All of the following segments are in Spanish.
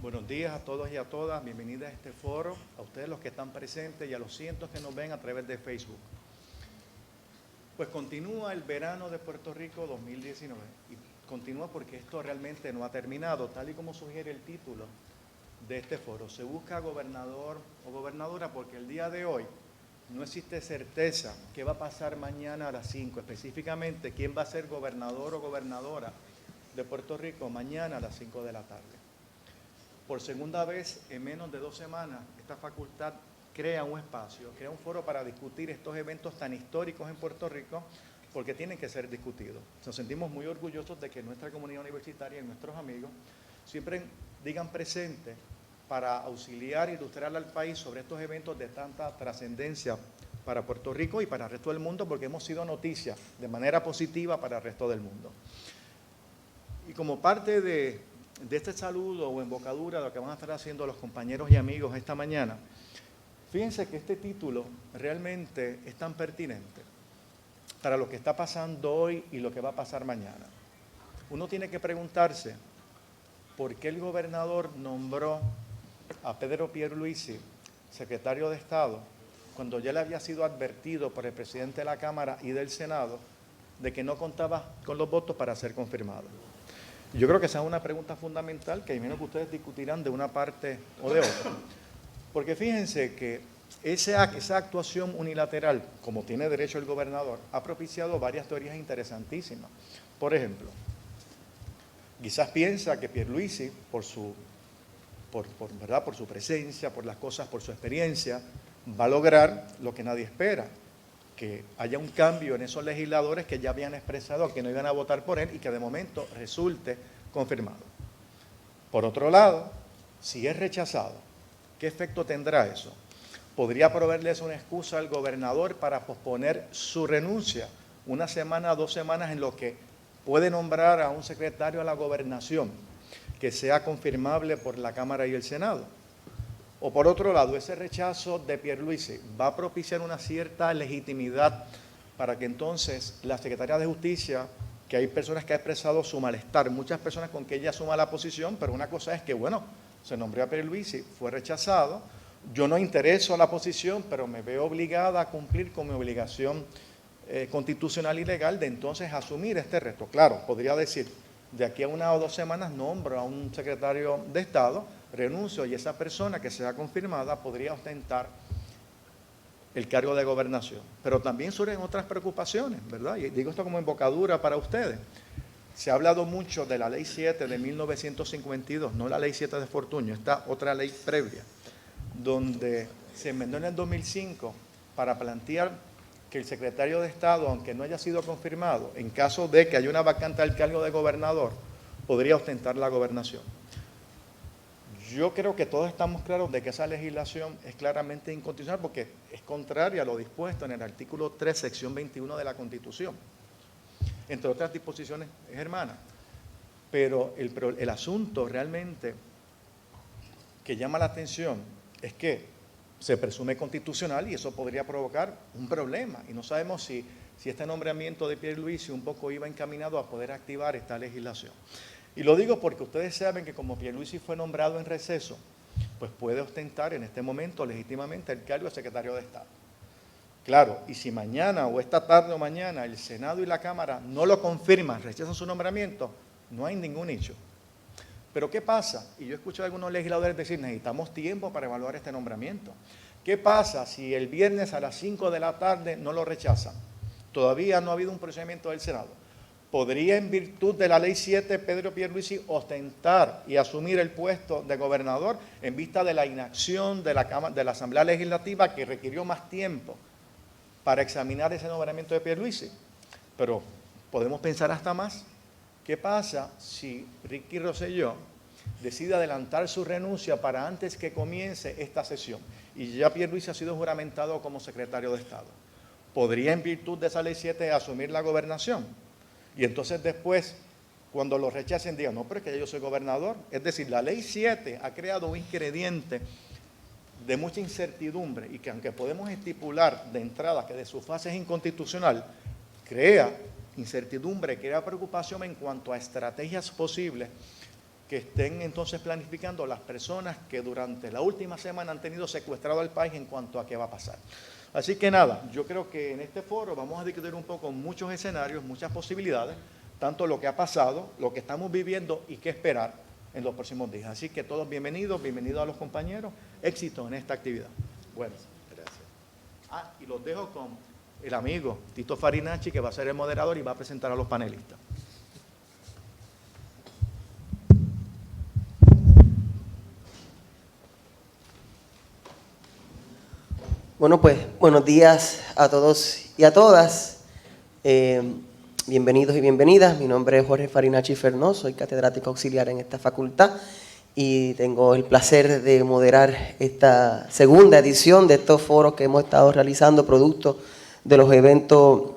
Buenos días a todos y a todas, bienvenidas a este foro, a ustedes los que están presentes y a los cientos que nos ven a través de Facebook. Pues continúa el verano de Puerto Rico 2019 y continúa porque esto realmente no ha terminado, tal y como sugiere el título de este foro. Se busca gobernador o gobernadora porque el día de hoy no existe certeza qué va a pasar mañana a las 5, específicamente quién va a ser gobernador o gobernadora de Puerto Rico mañana a las 5 de la tarde. Por segunda vez en menos de 2 semanas, esta facultad crea un espacio, crea un foro para discutir estos eventos tan históricos en Puerto Rico, porque tienen que ser discutidos. Nos sentimos muy orgullosos de que nuestra comunidad universitaria y nuestros amigos siempre digan presente para auxiliar e ilustrar al país sobre estos eventos de tanta trascendencia para Puerto Rico y para el resto del mundo, porque hemos sido noticia de manera positiva para el resto del mundo. Y como parte de este saludo o embocadura de lo que van a estar haciendo los compañeros y amigos esta mañana, fíjense que este título realmente es tan pertinente para lo que está pasando hoy y lo que va a pasar mañana. Uno tiene que preguntarse por qué el gobernador nombró a Pedro Pierluisi secretario de Estado cuando ya le había sido advertido por el presidente de la Cámara y del Senado de que no contaba con los votos para ser confirmado. Yo creo que esa es una pregunta fundamental que imagino que ustedes discutirán de una parte o de otra. Porque fíjense que esa actuación unilateral, como tiene derecho el gobernador, ha propiciado varias teorías interesantísimas. Por ejemplo, quizás piensa que Pierluisi, por su presencia, por las cosas, por su experiencia, va a lograr lo que nadie espera, que haya un cambio en esos legisladores que ya habían expresado que no iban a votar por él y que de momento resulte confirmado. Por otro lado, si es rechazado, ¿qué efecto tendrá eso? ¿Podría proveerles una excusa al gobernador para posponer su renuncia 1 semana, 2 semanas en lo que puede nombrar a un secretario a la gobernación que sea confirmable por la Cámara y el Senado? O por otro lado, ese rechazo de Pierluisi va a propiciar una cierta legitimidad para que entonces la Secretaría de Justicia, que hay personas que han expresado su malestar, muchas personas con que ella asuma la posición, pero una cosa es que, bueno, se nombró a Pierluisi, fue rechazado, yo no intereso a la posición, pero me veo obligada a cumplir con mi obligación constitucional y legal de entonces asumir este reto. Claro, podría decir, de aquí a 1 o 2 semanas nombro a un secretario de Estado, renuncio y esa persona que sea confirmada podría ostentar el cargo de gobernación. Pero también surgen otras preocupaciones, ¿verdad? Y digo esto como embocadura para ustedes. Se ha hablado mucho de la Ley 7 de 1952, no la Ley 7 de Fortuño, esta otra ley previa, donde se enmendó en el 2005 para plantear que el secretario de Estado, aunque no haya sido confirmado, en caso de que haya una vacante al cargo de gobernador, podría ostentar la gobernación. Yo creo que todos estamos claros de que esa legislación es claramente inconstitucional porque es contraria a lo dispuesto en el artículo 3, sección 21 de la Constitución, entre otras disposiciones hermanas. Pero el asunto realmente que llama la atención es que se presume constitucional y eso podría provocar un problema. Y no sabemos si este nombramiento de Pierluisi un poco iba encaminado a poder activar esta legislación. Y lo digo porque ustedes saben que como Pierluisi fue nombrado en receso, pues puede ostentar en este momento legítimamente el cargo de secretario de Estado. Claro, y si mañana o esta tarde o mañana el Senado y la Cámara no lo confirman, rechazan su nombramiento, no hay ningún hecho. Pero ¿qué pasa? Y yo escucho a algunos legisladores decir, necesitamos tiempo para evaluar este nombramiento. ¿Qué pasa si el viernes a las 5 de la tarde no lo rechazan? Todavía no ha habido un procedimiento del Senado. ¿Podría, en virtud de la Ley 7, Pedro Pierluisi ostentar y asumir el puesto de gobernador en vista de la inacción de la Asamblea Legislativa que requirió más tiempo para examinar ese nombramiento de Pierluisi? Pero podemos pensar hasta más. ¿Qué pasa si Ricky Rosselló decide adelantar su renuncia para antes que comience esta sesión y ya Pierluisi ha sido juramentado como secretario de Estado? ¿Podría, en virtud de esa Ley 7, asumir la gobernación? Y entonces después, cuando lo rechacen, digan, no, pero es que ya yo soy gobernador. Es decir, la Ley 7 ha creado un ingrediente de mucha incertidumbre y que aunque podemos estipular de entrada que de su fase es inconstitucional, crea incertidumbre, crea preocupación en cuanto a estrategias posibles que estén entonces planificando las personas que durante la última semana han tenido secuestrado al país en cuanto a qué va a pasar. Así que nada, yo creo que en este foro vamos a discutir un poco muchos escenarios, muchas posibilidades, tanto lo que ha pasado, lo que estamos viviendo y qué esperar en los próximos días. Así que todos bienvenidos a los compañeros, éxito en esta actividad. Bueno, gracias. Y los dejo con el amigo Tito Farinacci, que va a ser el moderador y va a presentar a los panelistas. Bueno, pues buenos días a todos y a todas. Bienvenidos y bienvenidas. Mi nombre es Jorge Farinacci Fernó, soy catedrático auxiliar en esta facultad y tengo el placer de moderar esta segunda edición de estos foros que hemos estado realizando producto de los eventos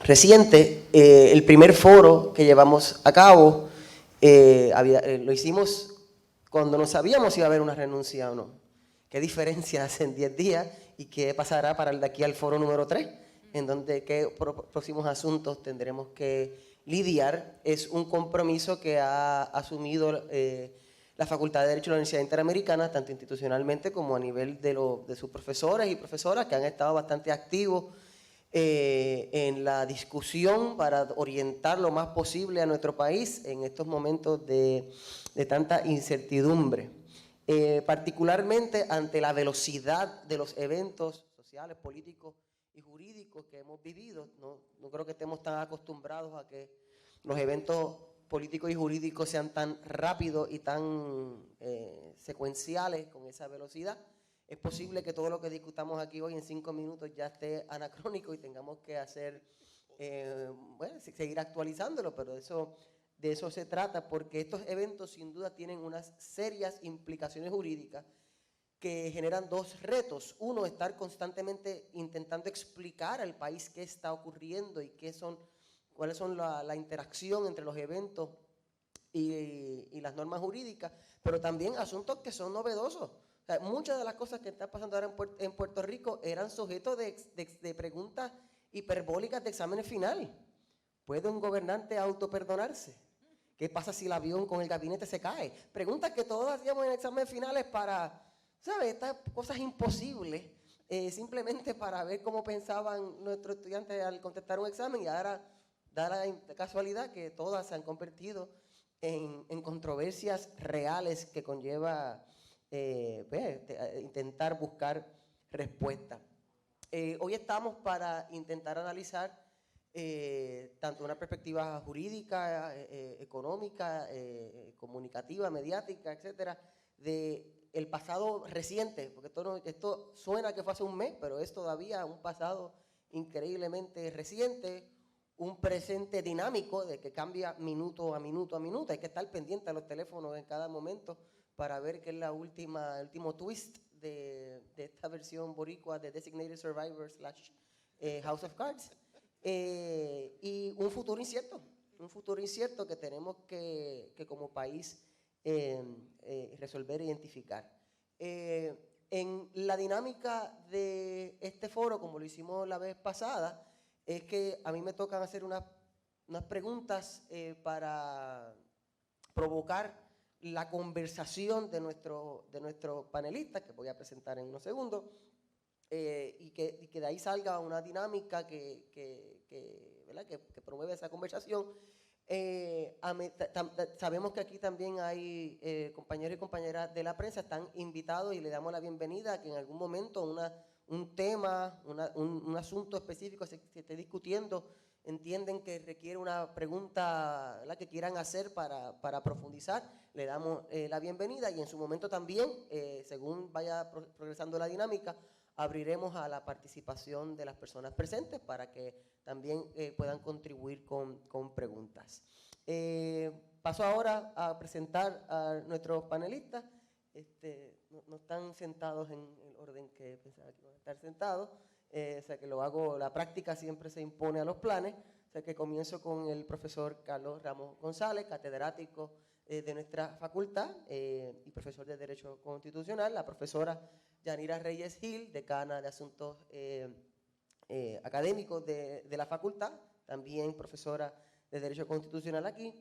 recientes. El primer foro que llevamos a cabo lo hicimos cuando no sabíamos si iba a haber una renuncia o no. ¿Qué diferencia hacen 10 días y qué pasará para el de aquí al foro número 3? En donde qué próximos asuntos tendremos que lidiar. Es un compromiso que ha asumido la Facultad de Derecho de la Universidad Interamericana, tanto institucionalmente como a nivel de sus profesores y profesoras, que han estado bastante activos en la discusión para orientar lo más posible a nuestro país en estos momentos de tanta incertidumbre. Particularmente ante la velocidad de los eventos sociales, políticos y jurídicos que hemos vivido. No creo que estemos tan acostumbrados a que los eventos políticos y jurídicos sean tan rápidos y tan secuenciales con esa velocidad. Es posible que todo lo que discutamos aquí hoy en 5 minutos ya esté anacrónico y tengamos que hacer, seguir actualizándolo, pero de eso se trata, porque estos eventos sin duda tienen unas serias implicaciones jurídicas que generan dos retos. Uno, estar constantemente intentando explicar al país qué está ocurriendo y cuáles son la interacción entre los eventos y las normas jurídicas, pero también asuntos que son novedosos. O sea, muchas de las cosas que están pasando ahora en Puerto Rico eran sujetos de preguntas hiperbólicas de exámenes final. ¿Puede un gobernante autoperdonarse? ¿Qué pasa si el avión con el gabinete se cae? Preguntas que todos hacíamos en exámenes finales para, ¿sabes? Estas cosas imposibles, simplemente para ver cómo pensaban nuestros estudiantes al contestar un examen, y ahora da la casualidad que todas se han convertido en controversias reales que conlleva intentar buscar respuestas. Hoy estamos para intentar analizar tanto una perspectiva jurídica, económica, comunicativa, mediática, etcétera, del pasado reciente, porque esto suena que fue hace un mes, pero es todavía un pasado increíblemente reciente, un presente dinámico de que cambia minuto a minuto a minuto. Hay que estar pendiente a los teléfonos en cada momento para ver qué es el último twist de esta versión boricua de Designated Survivor / House of Cards. Y un futuro incierto que tenemos que como país resolver e identificar. En la dinámica de este foro, como lo hicimos la vez pasada, es que a mí me tocan hacer unas preguntas para provocar la conversación de nuestros panelistas, que voy a presentar en unos segundos, y que de ahí salga una dinámica que promueve esa conversación. Sabemos que aquí también hay compañeros y compañeras de la prensa, están invitados y le damos la bienvenida a que en algún momento un tema, un asunto específico se esté discutiendo, entienden que requiere una pregunta que quieran hacer para profundizar, le damos la bienvenida, y en su momento también, según vaya progresando la dinámica, abriremos a la participación de las personas presentes para que también puedan contribuir con preguntas. Paso ahora a presentar a nuestros panelistas. No están sentados en el orden que pensaba que iban a estar sentados, o sea que la práctica siempre se impone a los planes, o sea que comienzo con el profesor Carlos Ramos González, catedrático de nuestra facultad y profesor de Derecho Constitucional, la profesora Yanira Reyes Gil, decana de Asuntos Académicos de la facultad, también profesora de Derecho Constitucional aquí,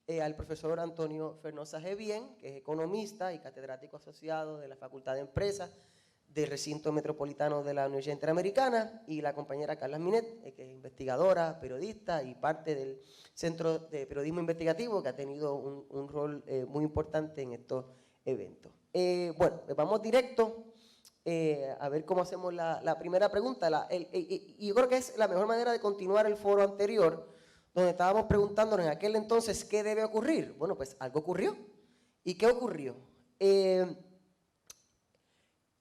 al profesor Antonio Fernosa Gebien, que es economista y catedrático asociado de la Facultad de Empresas del Recinto Metropolitano de la Universidad Interamericana, y la compañera Carla Minet, que es investigadora, periodista y parte del Centro de Periodismo Investigativo, que ha tenido un rol muy importante en estos eventos. Bueno, vamos directo a ver cómo hacemos la primera pregunta. Y yo creo que es la mejor manera de continuar el foro anterior, donde estábamos preguntándonos en aquel entonces qué debe ocurrir. Bueno, pues algo ocurrió. ¿Y qué ocurrió?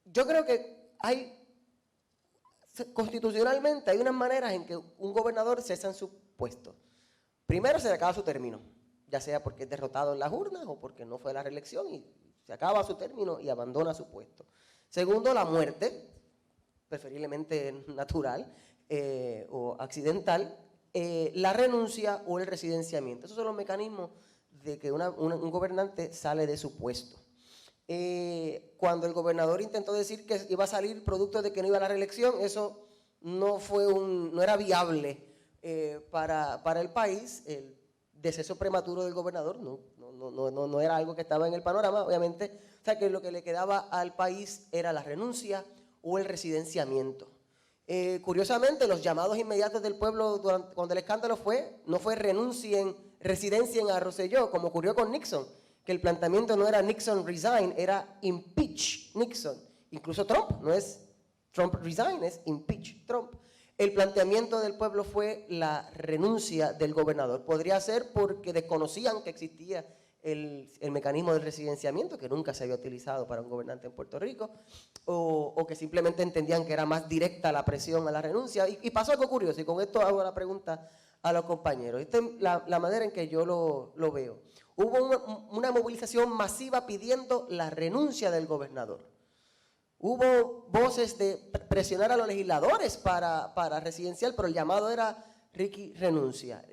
Yo creo que constitucionalmente hay unas maneras en que un gobernador cesa en su puesto. Primero, se le acaba su término, ya sea porque es derrotado en las urnas o porque no fue la reelección y se acaba su término y abandona su puesto. Segundo, la muerte, preferiblemente natural o accidental, la renuncia o el residenciamiento. Esos son los mecanismos de que un gobernante sale de su puesto. Cuando el gobernador intentó decir que iba a salir producto de que no iba a la reelección, eso no era viable para el país. El deceso prematuro del gobernador no era algo que estaba en el panorama, obviamente. O sea que lo que le quedaba al país era la renuncia o el residenciamiento. Curiosamente, los llamados inmediatos del pueblo cuando el escándalo no fue residencien a Rosselló, como ocurrió con Nixon, que el planteamiento no era Nixon resign, era impeach Nixon. Incluso Trump, no es Trump resign, es impeach Trump. El planteamiento del pueblo fue la renuncia del gobernador. Podría ser porque desconocían que existía el mecanismo del residenciamiento, que nunca se había utilizado para un gobernante en Puerto Rico, o que simplemente entendían que era más directa la presión a la renuncia. Y pasó algo curioso, y con esto hago la pregunta a los compañeros. Esta es la manera en que yo lo veo. Hubo una movilización masiva pidiendo la renuncia del gobernador. Hubo voces de presionar a los legisladores para residenciar, pero el llamado era Ricky renuncia,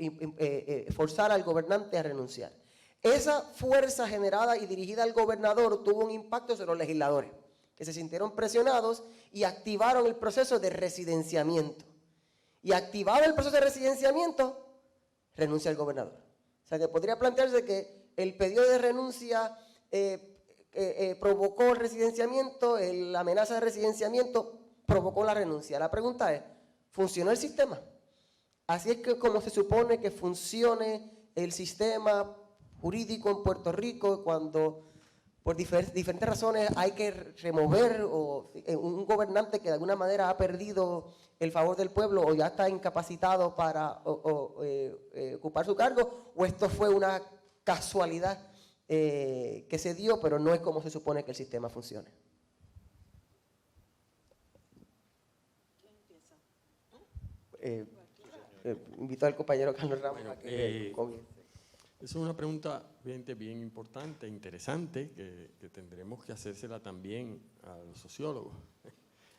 forzar al gobernante a renunciar. Esa fuerza generada y dirigida al gobernador tuvo un impacto sobre los legisladores, que se sintieron presionados y activaron el proceso de residenciamiento. Y activado el proceso de residenciamiento, renuncia el gobernador. O sea que podría plantearse que el pedido de renuncia provocó el residenciamiento, la amenaza de residenciamiento provocó la renuncia. La pregunta es, ¿funcionó el sistema? Así es que como se supone que funcione el sistema jurídico en Puerto Rico cuando por diferentes razones hay que remover un gobernante que de alguna manera ha perdido el favor del pueblo o ya está incapacitado para ocupar su cargo, o esto fue una casualidad que se dio, pero no es como se supone que el sistema funcione. ¿Quién empieza? Invito al compañero Carlos Ramos a que comience. Es una pregunta bien importante, interesante, que tendremos que hacérsela también a los sociólogos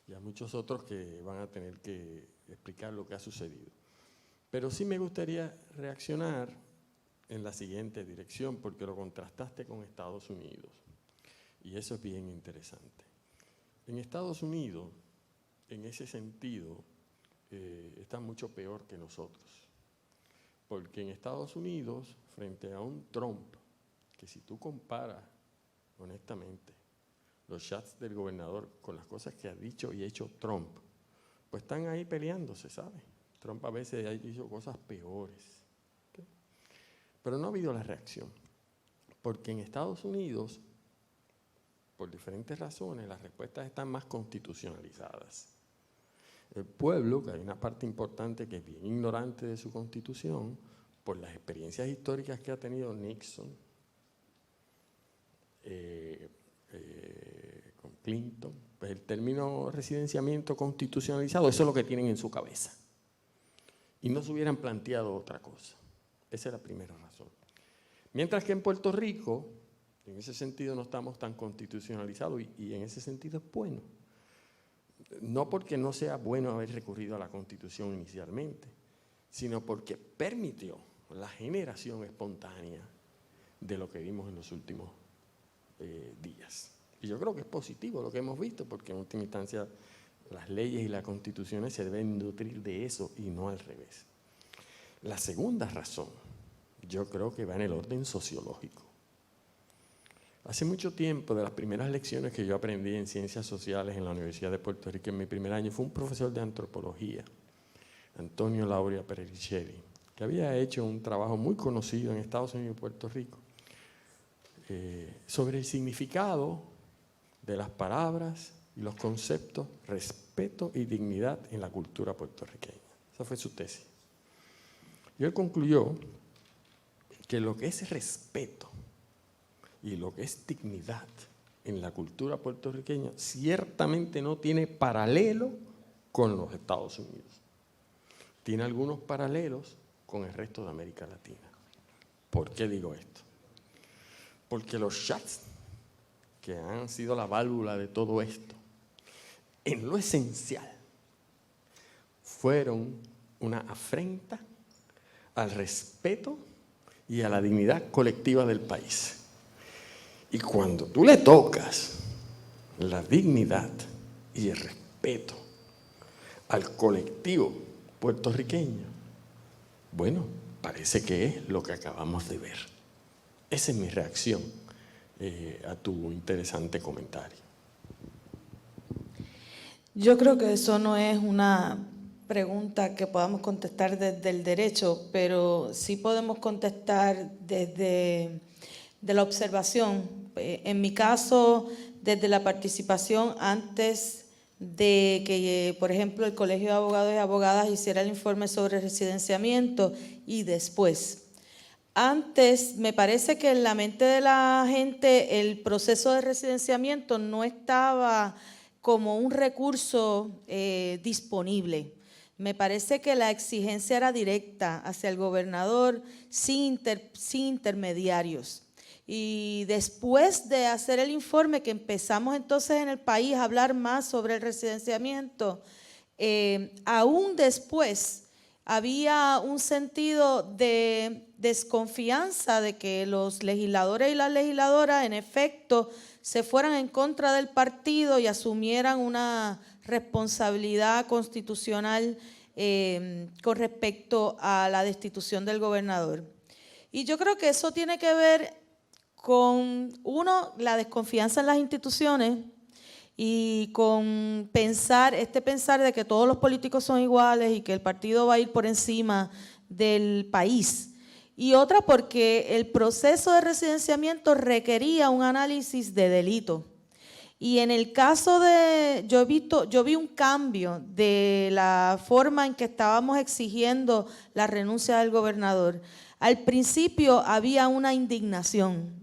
y a muchos otros que van a tener que explicar lo que ha sucedido. Pero sí me gustaría reaccionar en la siguiente dirección, porque lo contrastaste con Estados Unidos, y eso es bien interesante. En Estados Unidos, en ese sentido, está mucho peor que nosotros. Porque en Estados Unidos, frente a un Trump, que si tú comparas, honestamente, los chats del gobernador con las cosas que ha dicho y hecho Trump, pues están ahí peleándose, ¿sabes? Trump a veces ha dicho cosas peores. ¿Okay? Pero no ha habido la reacción. Porque en Estados Unidos, por diferentes razones, las respuestas están más constitucionalizadas. El pueblo, que hay una parte importante que es bien ignorante de su constitución, por las experiencias históricas que ha tenido Nixon, con Clinton, pues el término residenciamiento constitucionalizado, eso es lo que tienen en su cabeza. Y no se hubieran planteado otra cosa. Esa es la primera razón. Mientras que en Puerto Rico, en ese sentido no estamos tan constitucionalizados y en ese sentido es bueno. No porque no sea bueno haber recurrido a la Constitución inicialmente, sino porque permitió la generación espontánea de lo que vimos en los últimos días. Y yo creo que es positivo lo que hemos visto, porque en última instancia las leyes y las constituciones se deben nutrir de eso y no al revés. La segunda razón yo creo que va en el orden sociológico. Hace mucho tiempo, de las primeras lecciones que yo aprendí en Ciencias Sociales en la Universidad de Puerto Rico en mi primer año, fue un profesor de antropología, Antonio Lauria Perricelli, que había hecho un trabajo muy conocido en Estados Unidos y Puerto Rico sobre el significado de las palabras y los conceptos respeto y dignidad en la cultura puertorriqueña. Esa fue su tesis. Y él concluyó que lo que es respeto y lo que es dignidad en la cultura puertorriqueña ciertamente no tiene paralelo con los Estados Unidos. Tiene algunos paralelos con el resto de América Latina. ¿Por qué digo esto? Porque los chats, que han sido la válvula de todo esto, en lo esencial, fueron una afrenta al respeto y a la dignidad colectiva del país. Y cuando tú le tocas la dignidad y el respeto al colectivo puertorriqueño, bueno, parece que es lo que acabamos de ver. Esa es mi reacción a tu interesante comentario. Yo creo que eso no es una pregunta que podamos contestar desde el derecho, pero sí podemos contestar desde la observación. En mi caso, desde la participación antes de que, por ejemplo, el Colegio de Abogados y Abogadas hiciera el informe sobre residenciamiento y después. Antes, me parece que en la mente de la gente el proceso de residenciamiento no estaba como un recurso disponible. Me parece que la exigencia era directa hacia el gobernador sin intermediarios. Y después de hacer el informe, que empezamos entonces en el país a hablar más sobre el residenciamiento, aún después había un sentido de desconfianza de que los legisladores y las legisladoras en efecto se fueran en contra del partido y asumieran una responsabilidad constitucional con respecto a la destitución del gobernador. Y yo creo que eso tiene que ver con, uno, la desconfianza en las instituciones y con pensar de que todos los políticos son iguales y que el partido va a ir por encima del país. Y otra, porque el proceso de residenciamiento requería un análisis de delito. Y en el caso de, yo vi un cambio de la forma en que estábamos exigiendo la renuncia del gobernador. Al principio había una indignación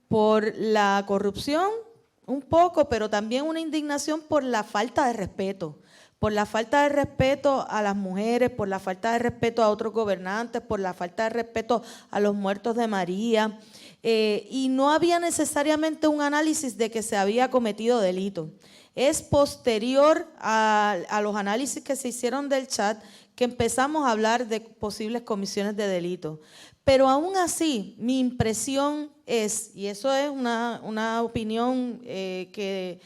por la corrupción, un poco, pero también una indignación por la falta de respeto. Por la falta de respeto a las mujeres, por la falta de respeto a otros gobernantes, por la falta de respeto a los muertos de María. Y no había necesariamente un análisis de que se había cometido delito. Es posterior a los análisis que se hicieron del chat que empezamos a hablar de posibles comisiones de delito. Pero aún así, mi impresión es, y eso es una opinión que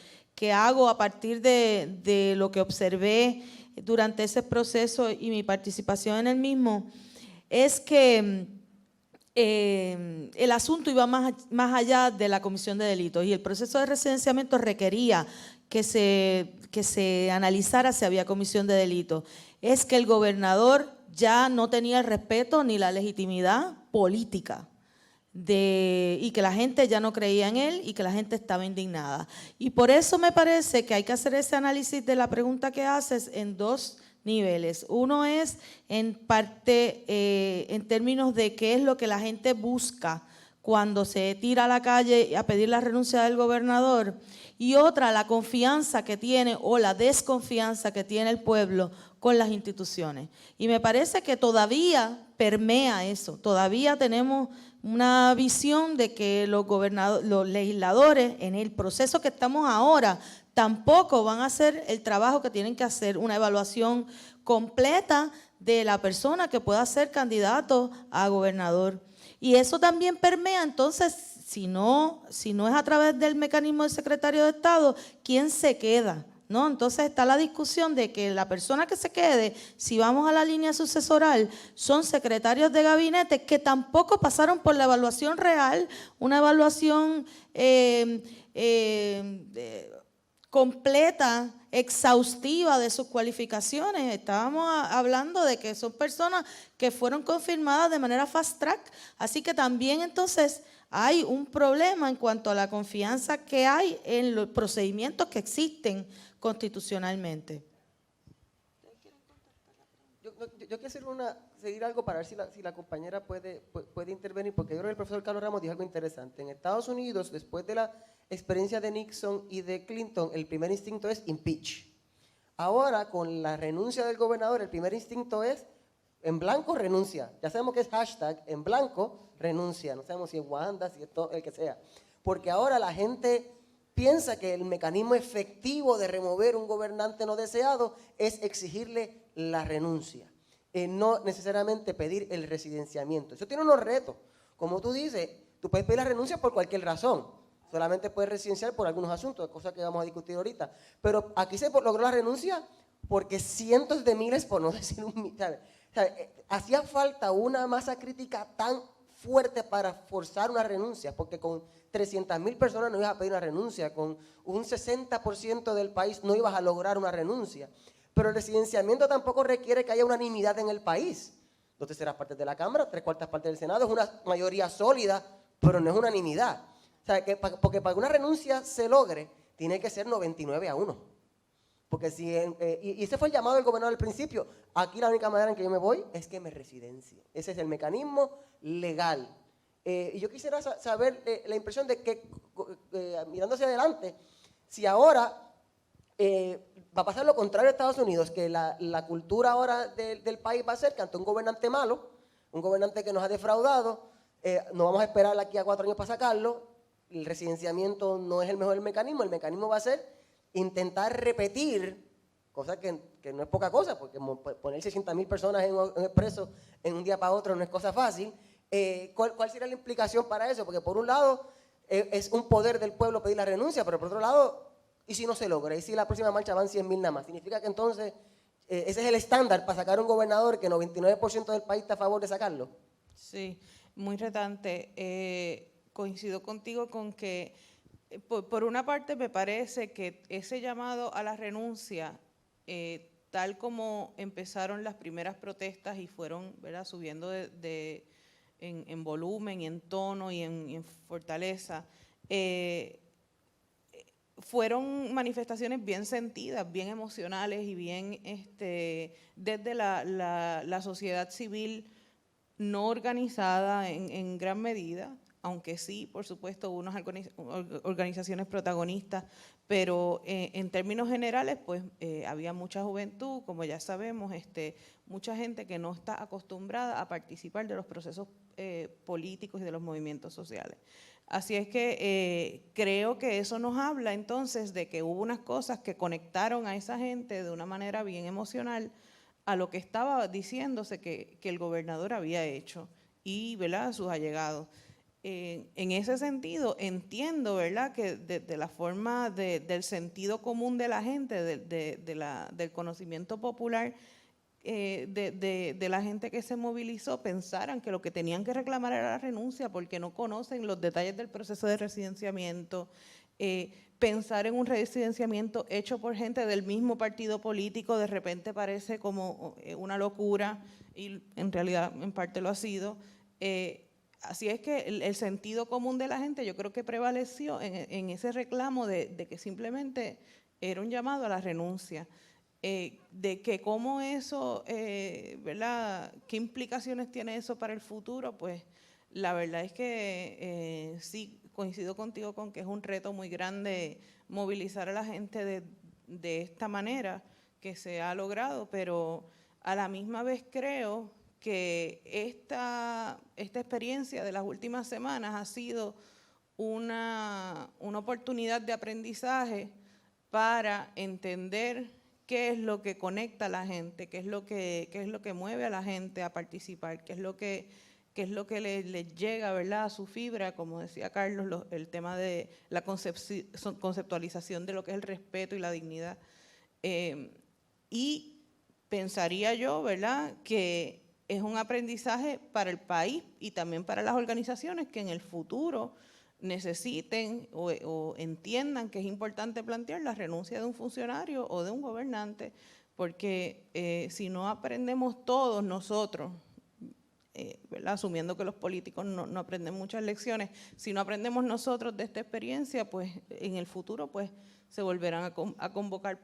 hago a partir de lo que observé durante ese proceso y mi participación en el mismo, es que el asunto iba más allá de la comisión de delitos y el proceso de residenciamiento requería que se analizara si había comisión de delitos. Es que el gobernador ya no tenía el respeto ni la legitimidad política y que la gente ya no creía en él y que la gente estaba indignada. Y por eso me parece que hay que hacer ese análisis de la pregunta que haces en dos niveles. Uno es en parte en términos de qué es lo que la gente busca cuando se tira a la calle a pedir la renuncia del gobernador, y otra, la confianza que tiene o la desconfianza que tiene el pueblo con las instituciones. Y me parece que todavía permea eso, todavía tenemos una visión de que los legisladores en el proceso que estamos ahora tampoco van a hacer el trabajo que tienen que hacer, una evaluación completa de la persona que pueda ser candidato a gobernador. Y eso también permea, entonces, si no es a través del mecanismo del secretario de Estado, ¿quién se queda? ¿no? Entonces está la discusión de que la persona que se quede, si vamos a la línea sucesoral, son secretarios de gabinete que tampoco pasaron por la evaluación real, una evaluación completa, exhaustiva de sus cualificaciones. Estábamos hablando de que son personas que fueron confirmadas de manera fast track, así que también entonces hay un problema en cuanto a la confianza que hay en los procedimientos que existen constitucionalmente. Yo quiero seguir algo para ver si la compañera puede intervenir, porque yo creo que el profesor Carlos Ramos dijo algo interesante. En Estados Unidos, después de la experiencia de Nixon y de Clinton, el primer instinto es impeach. Ahora, con la renuncia del gobernador, el primer instinto es en blanco renuncia. Ya sabemos que es hashtag en blanco renuncia. No sabemos si es Wanda, si es el que sea. Porque ahora la gente piensa que el mecanismo efectivo de remover un gobernante no deseado es exigirle la renuncia, no necesariamente pedir el residenciamiento. Eso tiene unos retos. Como tú dices, tú puedes pedir la renuncia por cualquier razón. Solamente puedes residenciar por algunos asuntos, cosas que vamos a discutir ahorita. Pero aquí se logró la renuncia porque cientos de miles, por no decir hacía falta una masa crítica tan fuerte para forzar una renuncia, porque con 300,000 personas no ibas a pedir una renuncia, con un 60% del país no ibas a lograr una renuncia. Pero el residenciamiento tampoco requiere que haya unanimidad en el país. 2/3 partes de la Cámara, 3/4 partes del Senado, es una mayoría sólida, pero no es unanimidad. O sea, porque para que una renuncia se logre, tiene que ser 99-1. Porque y ese fue el llamado del gobernador al principio. Aquí la única manera en que yo me voy es que me residencie. Ese es el mecanismo legal. Y yo quisiera saber la impresión de que, mirando hacia adelante, si ahora va a pasar lo contrario a Estados Unidos, que la cultura ahora del país va a ser que ante un gobernante malo, un gobernante que nos ha defraudado, no vamos a esperar aquí a 4 años para sacarlo. El residenciamiento no es el mejor mecanismo. El mecanismo va a ser intentar repetir, cosa que no es poca cosa, porque poner 600,000 personas en un expreso en un día para otro no es cosa fácil. ¿Cuál sería la implicación para eso? Porque por un lado es un poder del pueblo pedir la renuncia, pero por otro lado, ¿y si no se logra? ¿Y si la próxima marcha van 100,000 nada más? Significa que entonces ese es el estándar para sacar un gobernador que 99% del país está a favor de sacarlo. Sí, muy retante. Coincido contigo con que, por una parte, me parece que ese llamado a la renuncia, tal como empezaron las primeras protestas y fueron, ¿verdad?, subiendo en volumen, en tono y en fortaleza, fueron manifestaciones bien sentidas, bien emocionales y bien desde la sociedad civil no organizada en gran medida, aunque sí, por supuesto, hubo unas organizaciones protagonistas, pero en términos generales, pues había mucha juventud, como ya sabemos, mucha gente que no está acostumbrada a participar de los procesos políticos y de los movimientos sociales. Así es que creo que eso nos habla entonces de que hubo unas cosas que conectaron a esa gente de una manera bien emocional a lo que estaba diciéndose que el gobernador había hecho y, ¿verdad?, sus allegados. En ese sentido, entiendo, ¿verdad?, que de la forma del sentido común de la gente, del conocimiento popular, de la gente que se movilizó, pensaran que lo que tenían que reclamar era la renuncia porque no conocen los detalles del proceso de residenciamiento. Pensar en un residenciamiento hecho por gente del mismo partido político de repente parece como una locura y en realidad en parte lo ha sido. Así es que el sentido común de la gente yo creo que prevaleció en ese reclamo de que simplemente era un llamado a la renuncia. De que cómo eso, ¿verdad?, qué implicaciones tiene eso para el futuro, pues la verdad es que sí, coincido contigo con que es un reto muy grande movilizar a la gente de esta manera que se ha logrado, pero a la misma vez creo que esta experiencia de las últimas semanas ha sido una oportunidad de aprendizaje para entender qué es lo que conecta a la gente, qué es lo que mueve a la gente a participar, qué es lo que les llega, ¿verdad?, a su fibra, como decía Carlos, el tema de la conceptualización de lo que es el respeto y la dignidad. Y pensaría yo, ¿verdad?, que es un aprendizaje para el país y también para las organizaciones que en el futuro necesiten o entiendan que es importante plantear la renuncia de un funcionario o de un gobernante, porque si no aprendemos todos nosotros, ¿verdad?, asumiendo que los políticos no aprenden muchas lecciones, si no aprendemos nosotros de esta experiencia, pues en el futuro pues se volverán a convocar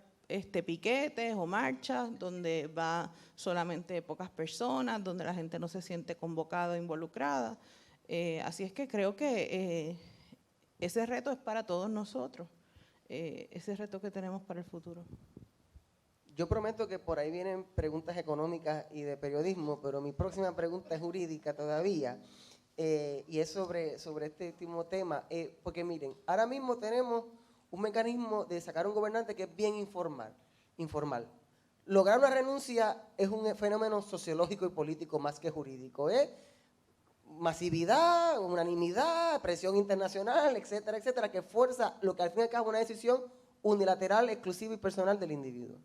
piquetes o marchas donde va solamente pocas personas, donde la gente no se siente convocada o involucrada. Así es que creo que ese reto es para todos nosotros, ese reto que tenemos para el futuro. Yo prometo que por ahí vienen preguntas económicas y de periodismo, pero mi próxima pregunta es jurídica todavía, y es sobre este último tema, porque miren, ahora mismo tenemos un mecanismo de sacar un gobernante que es bien informal. Lograr una renuncia es un fenómeno sociológico y político más que jurídico, masividad, unanimidad, presión internacional, etcétera, etcétera, que fuerza lo que al fin y al cabo es una decisión unilateral, exclusiva y personal del individuo.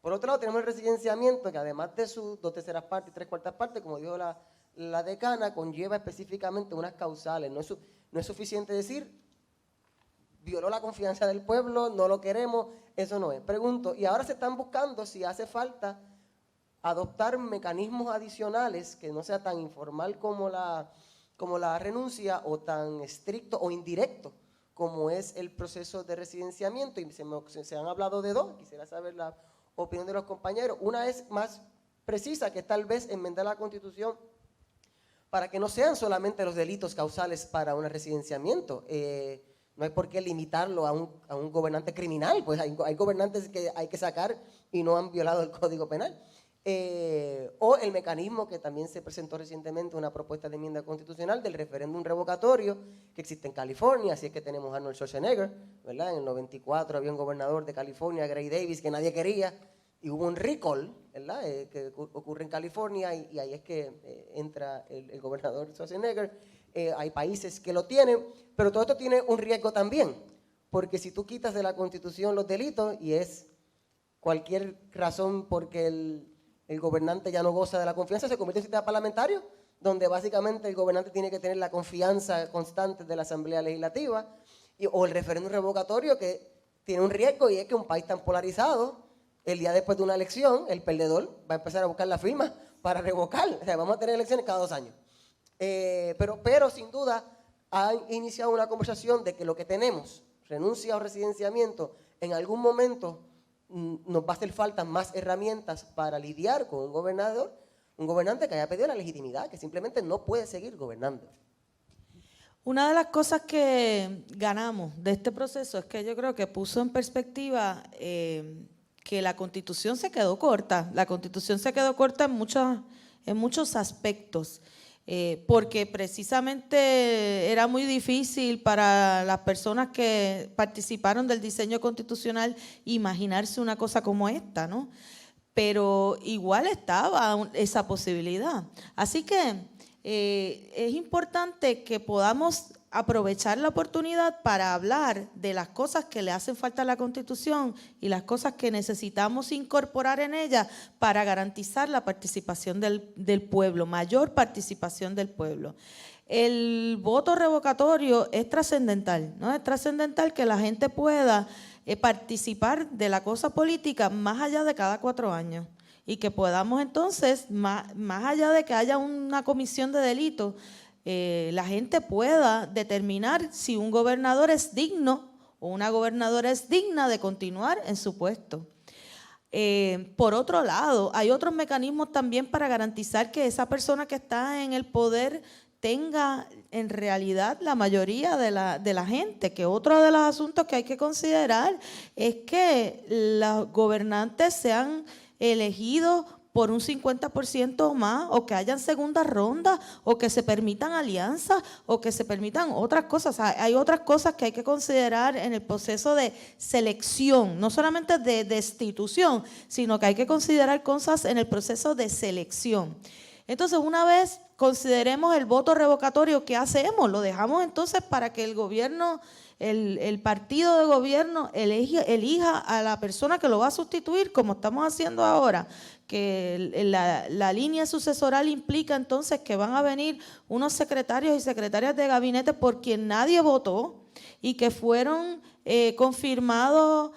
Por otro lado, tenemos el residenciamiento, que además de sus 2/3 partes y 3/4 partes, como dijo la decana, conlleva específicamente unas causales. No es suficiente decir, violó la confianza del pueblo, no lo queremos, eso no es. Pregunto, y ahora se están buscando si hace falta adoptar mecanismos adicionales que no sea tan informal como la renuncia o tan estricto o indirecto como es el proceso de residenciamiento. Y se han hablado de dos, quisiera saber la opinión de los compañeros. Una es más precisa, que tal vez enmendar la Constitución para que no sean solamente los delitos causales para un residenciamiento. No hay por qué limitarlo a un gobernante criminal, pues hay gobernantes que hay que sacar y no han violado el Código Penal. O el mecanismo que también se presentó recientemente, una propuesta de enmienda constitucional del referéndum revocatorio que existe en California, así es que tenemos a Arnold Schwarzenegger, ¿verdad? En el 94 había un gobernador de California, Gray Davis, que nadie quería, y hubo un recall, ¿verdad?, que ocurre en California, y ahí es que entra el gobernador Schwarzenegger. Hay países que lo tienen, pero todo esto tiene un riesgo también, porque si tú quitas de la Constitución los delitos, y es cualquier razón porque el gobernante ya no goza de la confianza, se convierte en un sistema parlamentario, donde básicamente el gobernante tiene que tener la confianza constante de la Asamblea Legislativa, o el referéndum revocatorio, que tiene un riesgo, y es que un país tan polarizado, el día después de una elección, el perdedor va a empezar a buscar la firma para revocar. O sea, vamos a tener elecciones cada 2 años. Pero sin duda ha iniciado una conversación de que lo que tenemos, renuncia o residenciamiento, en algún momento nos va a hacer falta más herramientas para lidiar con un gobernante que haya perdido la legitimidad, que simplemente no puede seguir gobernando. Una de las cosas que ganamos de este proceso es que yo creo que puso en perspectiva que la Constitución se quedó corta. La Constitución se quedó corta en muchos aspectos. Porque precisamente era muy difícil para las personas que participaron del diseño constitucional imaginarse una cosa como esta, ¿no? Pero igual estaba esa posibilidad. Así que es importante que podamos aprovechar la oportunidad para hablar de las cosas que le hacen falta a la Constitución y las cosas que necesitamos incorporar en ella para garantizar la participación del pueblo, mayor participación del pueblo. El voto revocatorio es trascendental, ¿no? Es trascendental que la gente pueda participar de la cosa política más allá de cada 4 años y que podamos entonces, más allá de que haya una comisión de delitos, la gente pueda determinar si un gobernador es digno o una gobernadora es digna de continuar en su puesto. Por otro lado, hay otros mecanismos también para garantizar que esa persona que está en el poder tenga en realidad la mayoría de la gente, que otro de los asuntos que hay que considerar es que los gobernantes sean elegidos por un 50% o más, o que hayan segunda ronda, o que se permitan alianzas, o que se permitan otras cosas. O sea, hay otras cosas que hay que considerar en el proceso de selección, no solamente de destitución, sino que hay que considerar cosas en el proceso de selección. Entonces, una vez consideremos el voto revocatorio, ¿qué hacemos? Lo dejamos entonces para que el gobierno, el partido de gobierno elija a la persona que lo va a sustituir, como estamos haciendo ahora, que la línea sucesoral implica entonces que van a venir unos secretarios y secretarias de gabinete por quien nadie votó y que fueron confirmados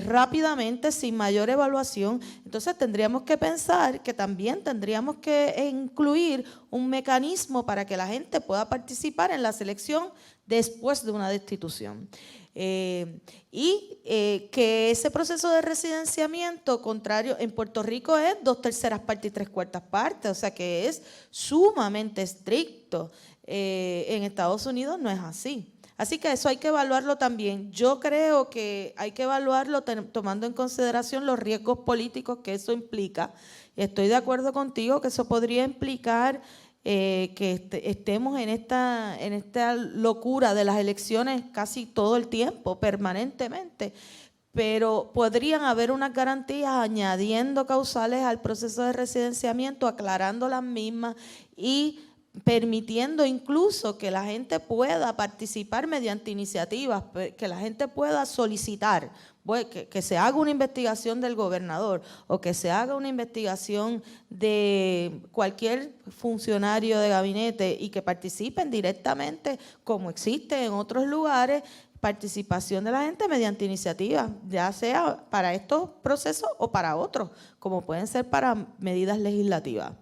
rápidamente, sin mayor evaluación. Entonces tendríamos que pensar que también tendríamos que incluir un mecanismo para que la gente pueda participar en la selección después de una destitución. Que ese proceso de residenciamiento, contrario, en Puerto Rico es 2/3 partes y 3/4 partes, o sea que es sumamente estricto. En Estados Unidos no es así. Así que eso hay que evaluarlo también. Yo creo que hay que evaluarlo tomando en consideración los riesgos políticos que eso implica. Estoy de acuerdo contigo que eso podría implicar que estemos en esta locura de las elecciones casi todo el tiempo, permanentemente. Pero podrían haber unas garantías añadiendo causales al proceso de residenciamiento, aclarando las mismas y permitiendo incluso que la gente pueda participar mediante iniciativas, que la gente pueda solicitar, que se haga una investigación del gobernador o que se haga una investigación de cualquier funcionario de gabinete y que participen directamente, como existe en otros lugares, participación de la gente mediante iniciativas, ya sea para estos procesos o para otros, como pueden ser para medidas legislativas.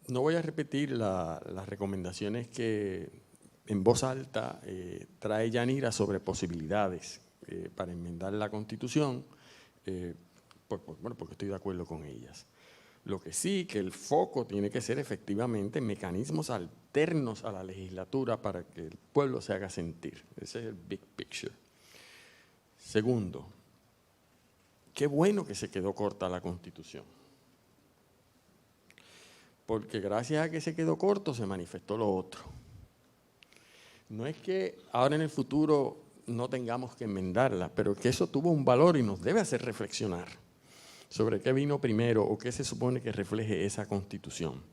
No voy a repetir las recomendaciones que en voz alta trae Yanira sobre posibilidades para enmendar la Constitución, porque estoy de acuerdo con ellas. Lo que sí, que el foco tiene que ser efectivamente mecanismos alternos a la legislatura para que el pueblo se haga sentir. Ese es el big picture. Segundo, qué bueno que se quedó corta la Constitución. Porque gracias a que se quedó corto se manifestó lo otro. No es que ahora en el futuro no tengamos que enmendarla, pero que eso tuvo un valor y nos debe hacer reflexionar sobre qué vino primero o qué se supone que refleje esa Constitución.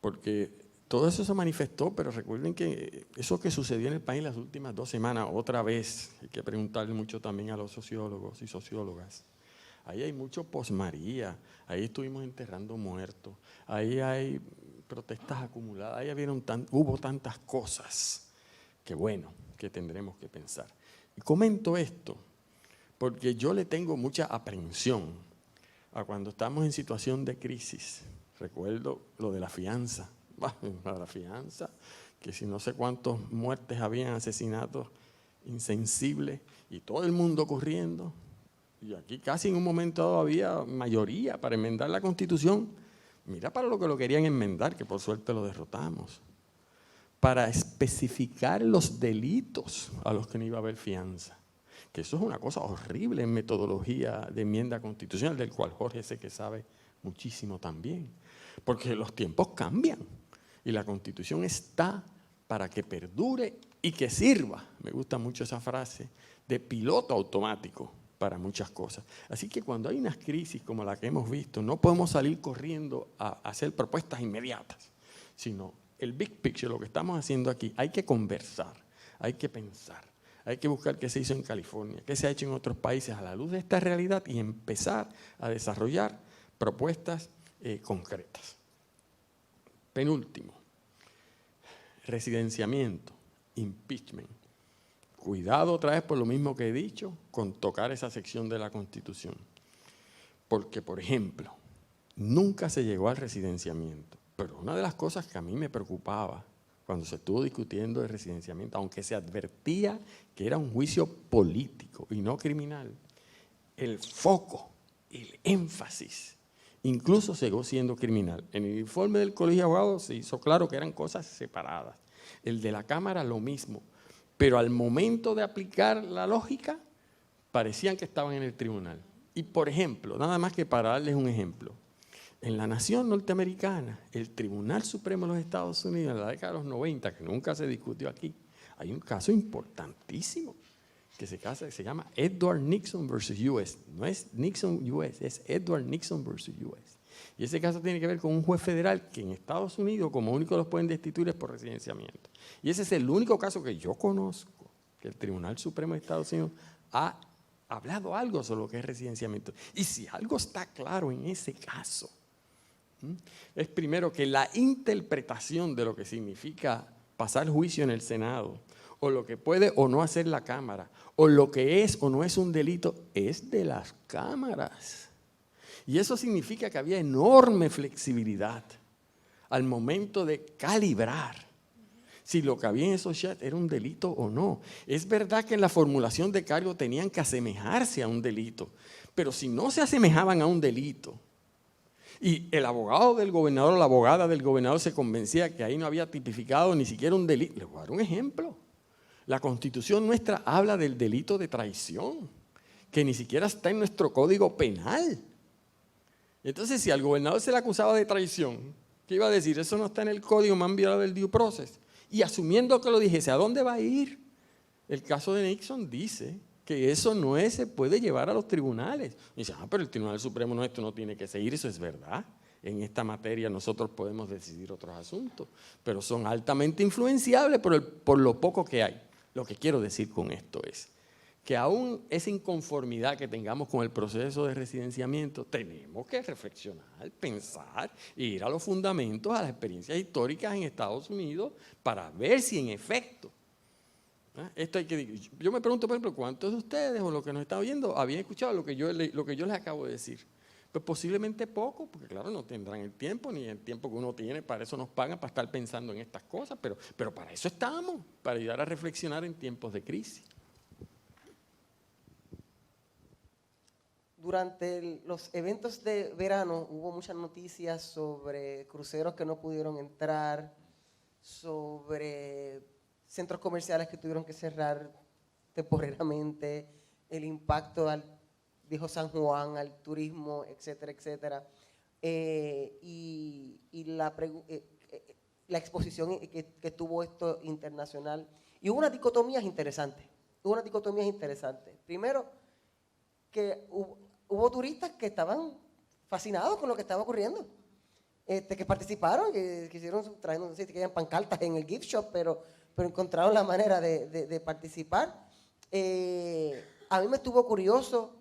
Porque todo eso se manifestó, pero recuerden que eso que sucedió en el país las últimas 2 semanas, otra vez, hay que preguntarle mucho también a los sociólogos y sociólogas. Ahí hay mucho posmaría, ahí estuvimos enterrando muertos, ahí hay protestas acumuladas, ahí hubo tantas cosas que bueno, que tendremos que pensar. Y comento esto porque yo le tengo mucha aprensión a cuando estamos en situación de crisis. Recuerdo lo de la fianza, la fianza, que si no sé cuántos muertes habían, asesinatos insensibles y todo el mundo corriendo. Y aquí casi en un momento dado había mayoría para enmendar la Constitución. Mira para lo que lo querían enmendar, que por suerte lo derrotamos. Para especificar los delitos a los que no iba a haber fianza. Que eso es una cosa horrible en metodología de enmienda constitucional, del cual Jorge sé que sabe muchísimo también. Porque los tiempos cambian y la Constitución está para que perdure y que sirva, me gusta mucho esa frase, de piloto automático para muchas cosas. Así que cuando hay unas crisis como la que hemos visto, no podemos salir corriendo a hacer propuestas inmediatas, sino el big picture, lo que estamos haciendo aquí, hay que conversar, hay que pensar, hay que buscar qué se hizo en California, qué se ha hecho en otros países a la luz de esta realidad y empezar a desarrollar propuestas concretas. Penúltimo, residenciamiento, impeachment. Cuidado otra vez por lo mismo que he dicho con tocar esa sección de la Constitución. Porque, por ejemplo, nunca se llegó al residenciamiento. Pero una de las cosas que a mí me preocupaba cuando se estuvo discutiendo el residenciamiento, aunque se advertía que era un juicio político y no criminal, el foco, el énfasis, incluso llegó siendo criminal. En el informe del Colegio de Abogados se hizo claro que eran cosas separadas. El de la Cámara lo mismo. Pero al momento de aplicar la lógica, parecían que estaban en el tribunal. Y por ejemplo, nada más que para darles un ejemplo, en la nación norteamericana, el Tribunal Supremo de los Estados Unidos, en la década de los 90, que nunca se discutió aquí, hay un caso importantísimo que se casa, que se llama Edward Nixon versus US. No es Nixon US, es Edward Nixon versus US. Y ese caso tiene que ver con un juez federal que en Estados Unidos, como único los pueden destituir es por residenciamiento. Y ese es el único caso que yo conozco que el Tribunal Supremo de Estados Unidos ha hablado algo sobre lo que es residenciamiento. Y si algo está claro en ese caso, es primero que la interpretación de lo que significa pasar juicio en el Senado, o lo que puede o no hacer la Cámara, o lo que es o no es un delito, es de las cámaras. Y eso significa que había enorme flexibilidad al momento de calibrar si lo que había en esos chats era un delito o no. Es verdad que en la formulación de cargo tenían que asemejarse a un delito, pero si no se asemejaban a un delito, y el abogado del gobernador o la abogada del gobernador se convencía que ahí no había tipificado ni siquiera un delito. Les voy a dar un ejemplo. La Constitución nuestra habla del delito de traición, que ni siquiera está en nuestro Código Penal. Entonces, si al gobernador se le acusaba de traición, ¿qué iba a decir? Eso no está en el Código, me han enviado del due process. Y asumiendo que lo dijese, ¿a dónde va a ir? El caso de Nixon dice que eso no se puede llevar a los tribunales. Y dice, pero el Tribunal Supremo nuestro no tiene que seguir, eso es verdad. En esta materia nosotros podemos decidir otros asuntos, pero son altamente influenciables por lo poco que hay. Lo que quiero decir con esto es que aún esa inconformidad que tengamos con el proceso de residenciamiento, tenemos que reflexionar, pensar e ir a los fundamentos, a las experiencias históricas en Estados Unidos para ver si en efecto, esto hay que, yo me pregunto, por ejemplo, ¿cuántos de ustedes o los que nos están oyendo habían escuchado lo que yo les acabo de decir? Pues posiblemente poco, porque claro, no tendrán el tiempo, ni el tiempo que uno tiene, para eso nos pagan, para estar pensando en estas cosas, pero para eso estamos, para ayudar a reflexionar en tiempos de crisis. Durante los eventos de verano hubo muchas noticias sobre cruceros que no pudieron entrar, sobre centros comerciales que tuvieron que cerrar temporalmente, el impacto al Viejo San Juan, al turismo, etcétera, etcétera. Y la exposición que tuvo esto internacional. Y hubo unas dicotomías interesantes. Primero, que hubo turistas que estaban fascinados con lo que estaba ocurriendo, que participaron, que quisieron traer, no sé si querían pancartas en el gift shop, pero encontraron la manera de participar. A mí me estuvo curioso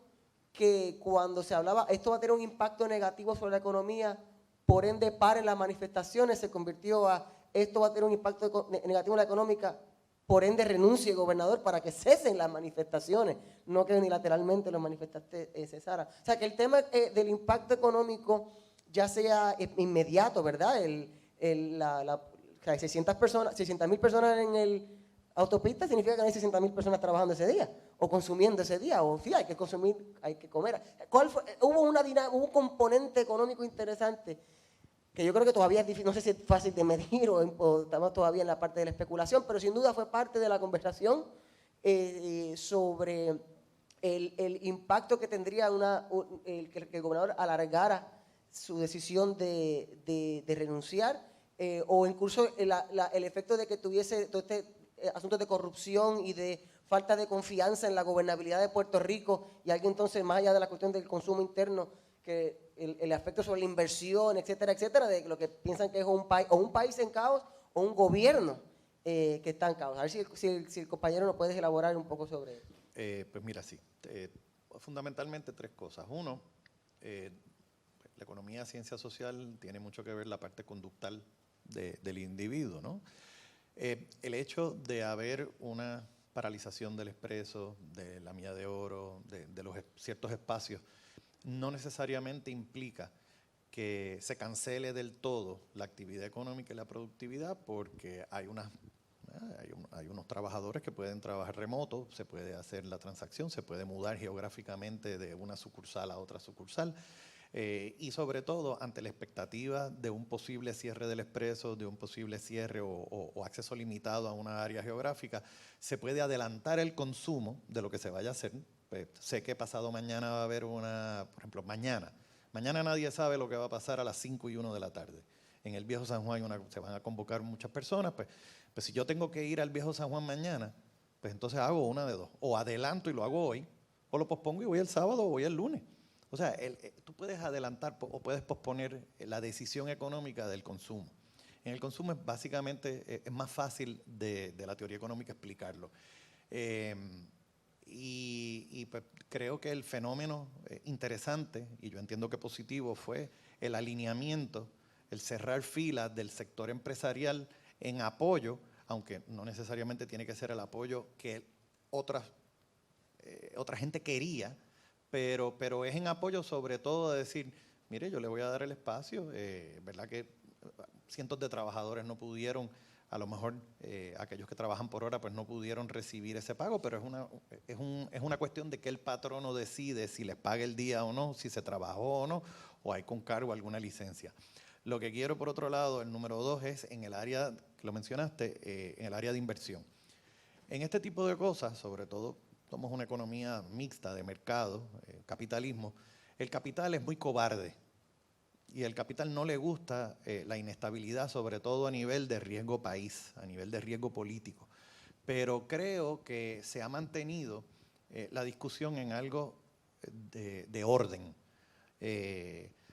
que cuando se hablaba, esto va a tener un impacto negativo sobre la economía, por ende paren las manifestaciones, se convirtió a, esto va a tener un impacto negativo en la económica, por ende renuncie el gobernador para que cesen las manifestaciones, no que unilateralmente los manifestantes cesaran. O sea, que el tema del impacto económico ya sea inmediato, ¿verdad? 600.000 personas en el autopista significa que hay 600.000 personas trabajando ese día, o consumiendo ese día, o sí, hay que consumir, hay que comer. Hubo un componente económico interesante que yo creo que todavía es difícil, no sé si es fácil de medir o estamos todavía en la parte de la especulación, pero sin duda fue parte de la conversación sobre el impacto que tendría que el gobernador alargara su decisión de renunciar, o incluso el efecto de que tuviese todo este asunto de corrupción y de falta de confianza en la gobernabilidad de Puerto Rico, y algo entonces más allá de la cuestión del consumo interno, que el efecto sobre la inversión, etcétera, etcétera, de lo que piensan que es un país en caos o un gobierno que está en caos. A ver si el compañero nos puede elaborar un poco sobre eso. Pues mira, sí. Fundamentalmente tres cosas. Uno, la economía, ciencia social, tiene mucho que ver la parte conductal del individuo, ¿no? El hecho de haber una paralización del Expreso, de la Milla de Oro, de los ciertos espacios, no necesariamente implica que se cancele del todo la actividad económica y la productividad, porque hay unos trabajadores que pueden trabajar remoto, se puede hacer la transacción, se puede mudar geográficamente de una sucursal a otra sucursal, y sobre todo ante la expectativa de un posible cierre del Expreso, de un posible cierre o acceso limitado a una área geográfica, se puede adelantar el consumo de lo que se vaya a hacer. Pues sé que pasado mañana va a haber por ejemplo, mañana nadie sabe lo que va a pasar a las 5:01 de la tarde. En el Viejo San Juan se van a convocar muchas personas, pues si yo tengo que ir al Viejo San Juan mañana, pues entonces hago una de dos. O adelanto y lo hago hoy, o lo pospongo y voy el sábado o voy el lunes. O sea, tú puedes adelantar o puedes posponer la decisión económica del consumo. En el consumo básicamente es más fácil de la teoría económica explicarlo. Y pues creo que el fenómeno interesante, y yo entiendo que positivo, fue el alineamiento, el cerrar filas del sector empresarial en apoyo, aunque no necesariamente tiene que ser el apoyo que otra gente quería, pero es en apoyo sobre todo de decir, mire, yo le voy a dar el espacio, verdad que cientos de trabajadores no pudieron, a lo mejor aquellos que trabajan por hora pues no pudieron recibir ese pago, pero es una cuestión de que el patrono decide si les paga el día o no, si se trabajó o no, o hay con cargo alguna licencia. Lo que quiero por otro lado, el número 2, es en el área, que lo mencionaste, en el área de inversión. En este tipo de cosas, sobre todo, somos una economía mixta de mercado, capitalismo, el capital es muy cobarde. Y al capital no le gusta la inestabilidad, sobre todo a nivel de riesgo país, a nivel de riesgo político. Pero creo que se ha mantenido la discusión en algo de orden.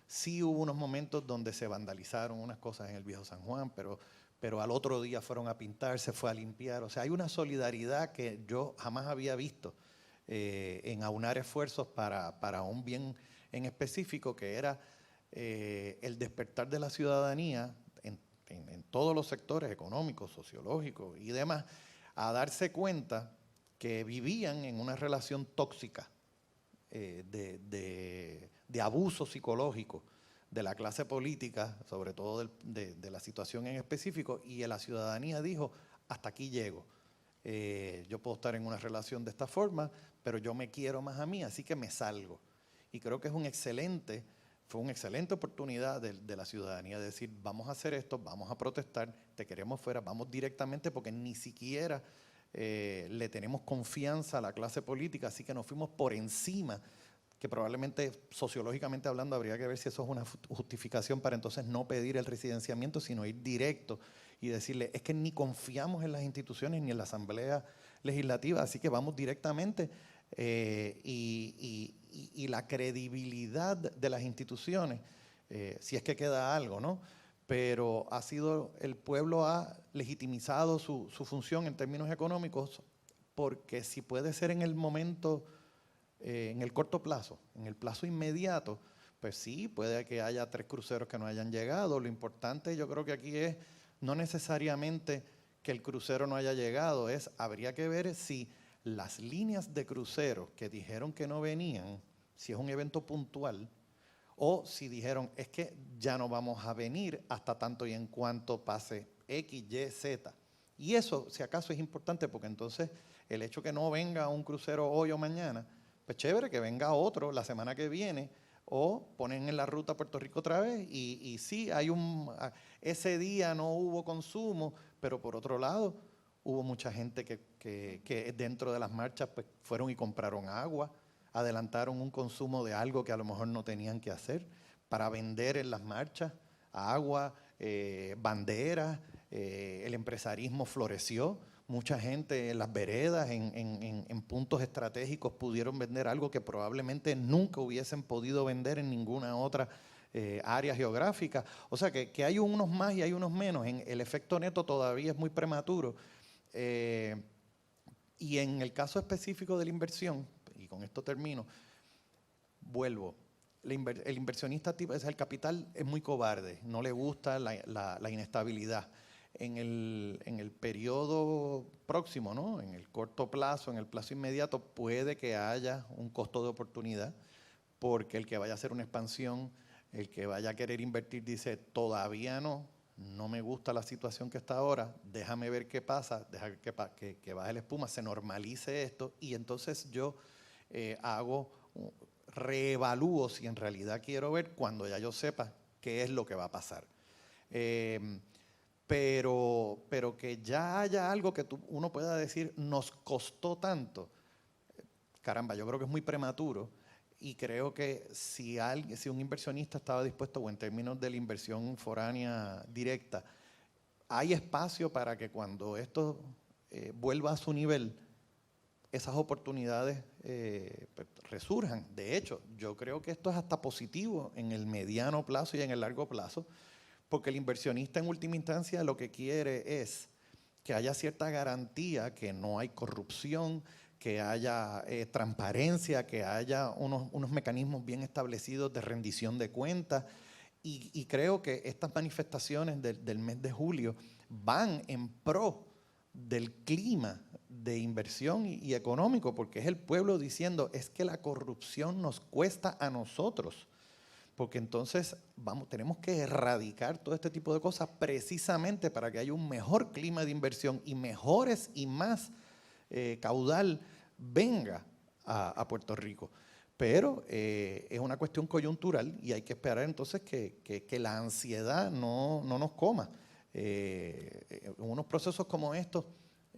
Sí hubo unos momentos donde se vandalizaron unas cosas en el Viejo San Juan, pero al otro día fueron a pintar, se fue a limpiar. O sea, hay una solidaridad que yo jamás había visto en aunar esfuerzos para un bien en específico, que era el despertar de la ciudadanía en todos los sectores económicos, sociológicos y demás, a darse cuenta que vivían en una relación tóxica de abuso psicológico de la clase política, sobre todo de la situación en específico, y la ciudadanía dijo, hasta aquí llego. Yo puedo estar en una relación de esta forma, pero yo me quiero más a mí, así que me salgo. Y creo que fue una excelente oportunidad de la ciudadanía de decir, vamos a hacer esto, vamos a protestar, te queremos fuera, vamos directamente, porque ni siquiera le tenemos confianza a la clase política, así que nos fuimos por encima, que probablemente sociológicamente hablando habría que ver si eso es una justificación para entonces no pedir el residenciamiento, sino ir directo y decirle, es que ni confiamos en las instituciones ni en la Asamblea Legislativa, así que vamos directamente. Y la credibilidad de las instituciones, si es que queda algo, ¿no? Pero el pueblo ha legitimizado su función en términos económicos, porque si puede ser en el momento, en el corto plazo, en el plazo inmediato, pues sí, puede que haya 3 cruceros que no hayan llegado. Lo importante yo creo que aquí es no necesariamente que el crucero no haya llegado, habría que ver si las líneas de cruceros que dijeron que no venían, si es un evento puntual, o si dijeron, es que ya no vamos a venir hasta tanto y en cuanto pase X, Y, Z. Y eso, si acaso, es importante, porque entonces el hecho que no venga un crucero hoy o mañana, pues chévere, que venga otro la semana que viene, o ponen en la ruta a Puerto Rico otra vez, y sí, ese día no hubo consumo, pero por otro lado, hubo mucha gente que dentro de las marchas pues, fueron y compraron agua, adelantaron un consumo de algo que a lo mejor no tenían que hacer para vender en las marchas, agua, banderas, el empresarismo floreció, mucha gente en las veredas, en puntos estratégicos pudieron vender algo que probablemente nunca hubiesen podido vender en ninguna otra área geográfica. O sea que hay unos más y hay unos menos, el efecto neto todavía es muy prematuro. Y en el caso específico de la inversión, y con esto termino, vuelvo, el inversionista tipo, el capital es muy cobarde, no le gusta la inestabilidad. En el periodo próximo, ¿no? En el corto plazo, en el plazo inmediato, puede que haya un costo de oportunidad, porque el que vaya a hacer una expansión, el que vaya a querer invertir dice, todavía no me gusta la situación que está ahora, déjame ver qué pasa, deja que baje la espuma, se normalice esto, y entonces yo reevalúo si en realidad quiero ver cuando ya yo sepa qué es lo que va a pasar. Pero que ya haya algo que uno pueda decir, nos costó tanto, caramba, yo creo que es muy prematuro. Y creo que si un inversionista estaba dispuesto, o en términos de la inversión foránea directa, hay espacio para que cuando esto vuelva a su nivel, esas oportunidades pues, resurjan. De hecho, yo creo que esto es hasta positivo en el mediano plazo y en el largo plazo, porque el inversionista en última instancia lo que quiere es que haya cierta garantía, que no hay corrupción, que haya transparencia, que haya unos mecanismos bien establecidos de rendición de cuentas. Y creo que estas manifestaciones del mes de julio van en pro del clima de inversión y económico, porque es el pueblo diciendo, es que la corrupción nos cuesta a nosotros, porque entonces tenemos que erradicar todo este tipo de cosas precisamente para que haya un mejor clima de inversión y mejores y más caudal venga a Puerto Rico. Pero es una cuestión coyuntural y hay que esperar entonces que la ansiedad no nos coma. En unos procesos como estos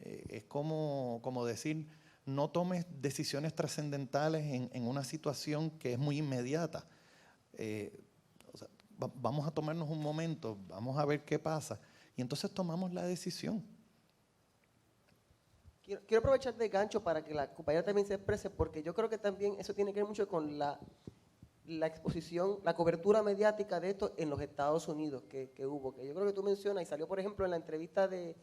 es como decir, no tomes decisiones trascendentales en una situación que es muy inmediata. O sea, vamos a tomarnos un momento, vamos a ver qué pasa y entonces tomamos la decisión. Quiero aprovechar de gancho para que la compañera también se exprese, porque yo creo que también eso tiene que ver mucho con la exposición, la cobertura mediática de esto en los Estados Unidos que hubo, que yo creo que tú mencionas, y salió por ejemplo en la entrevista de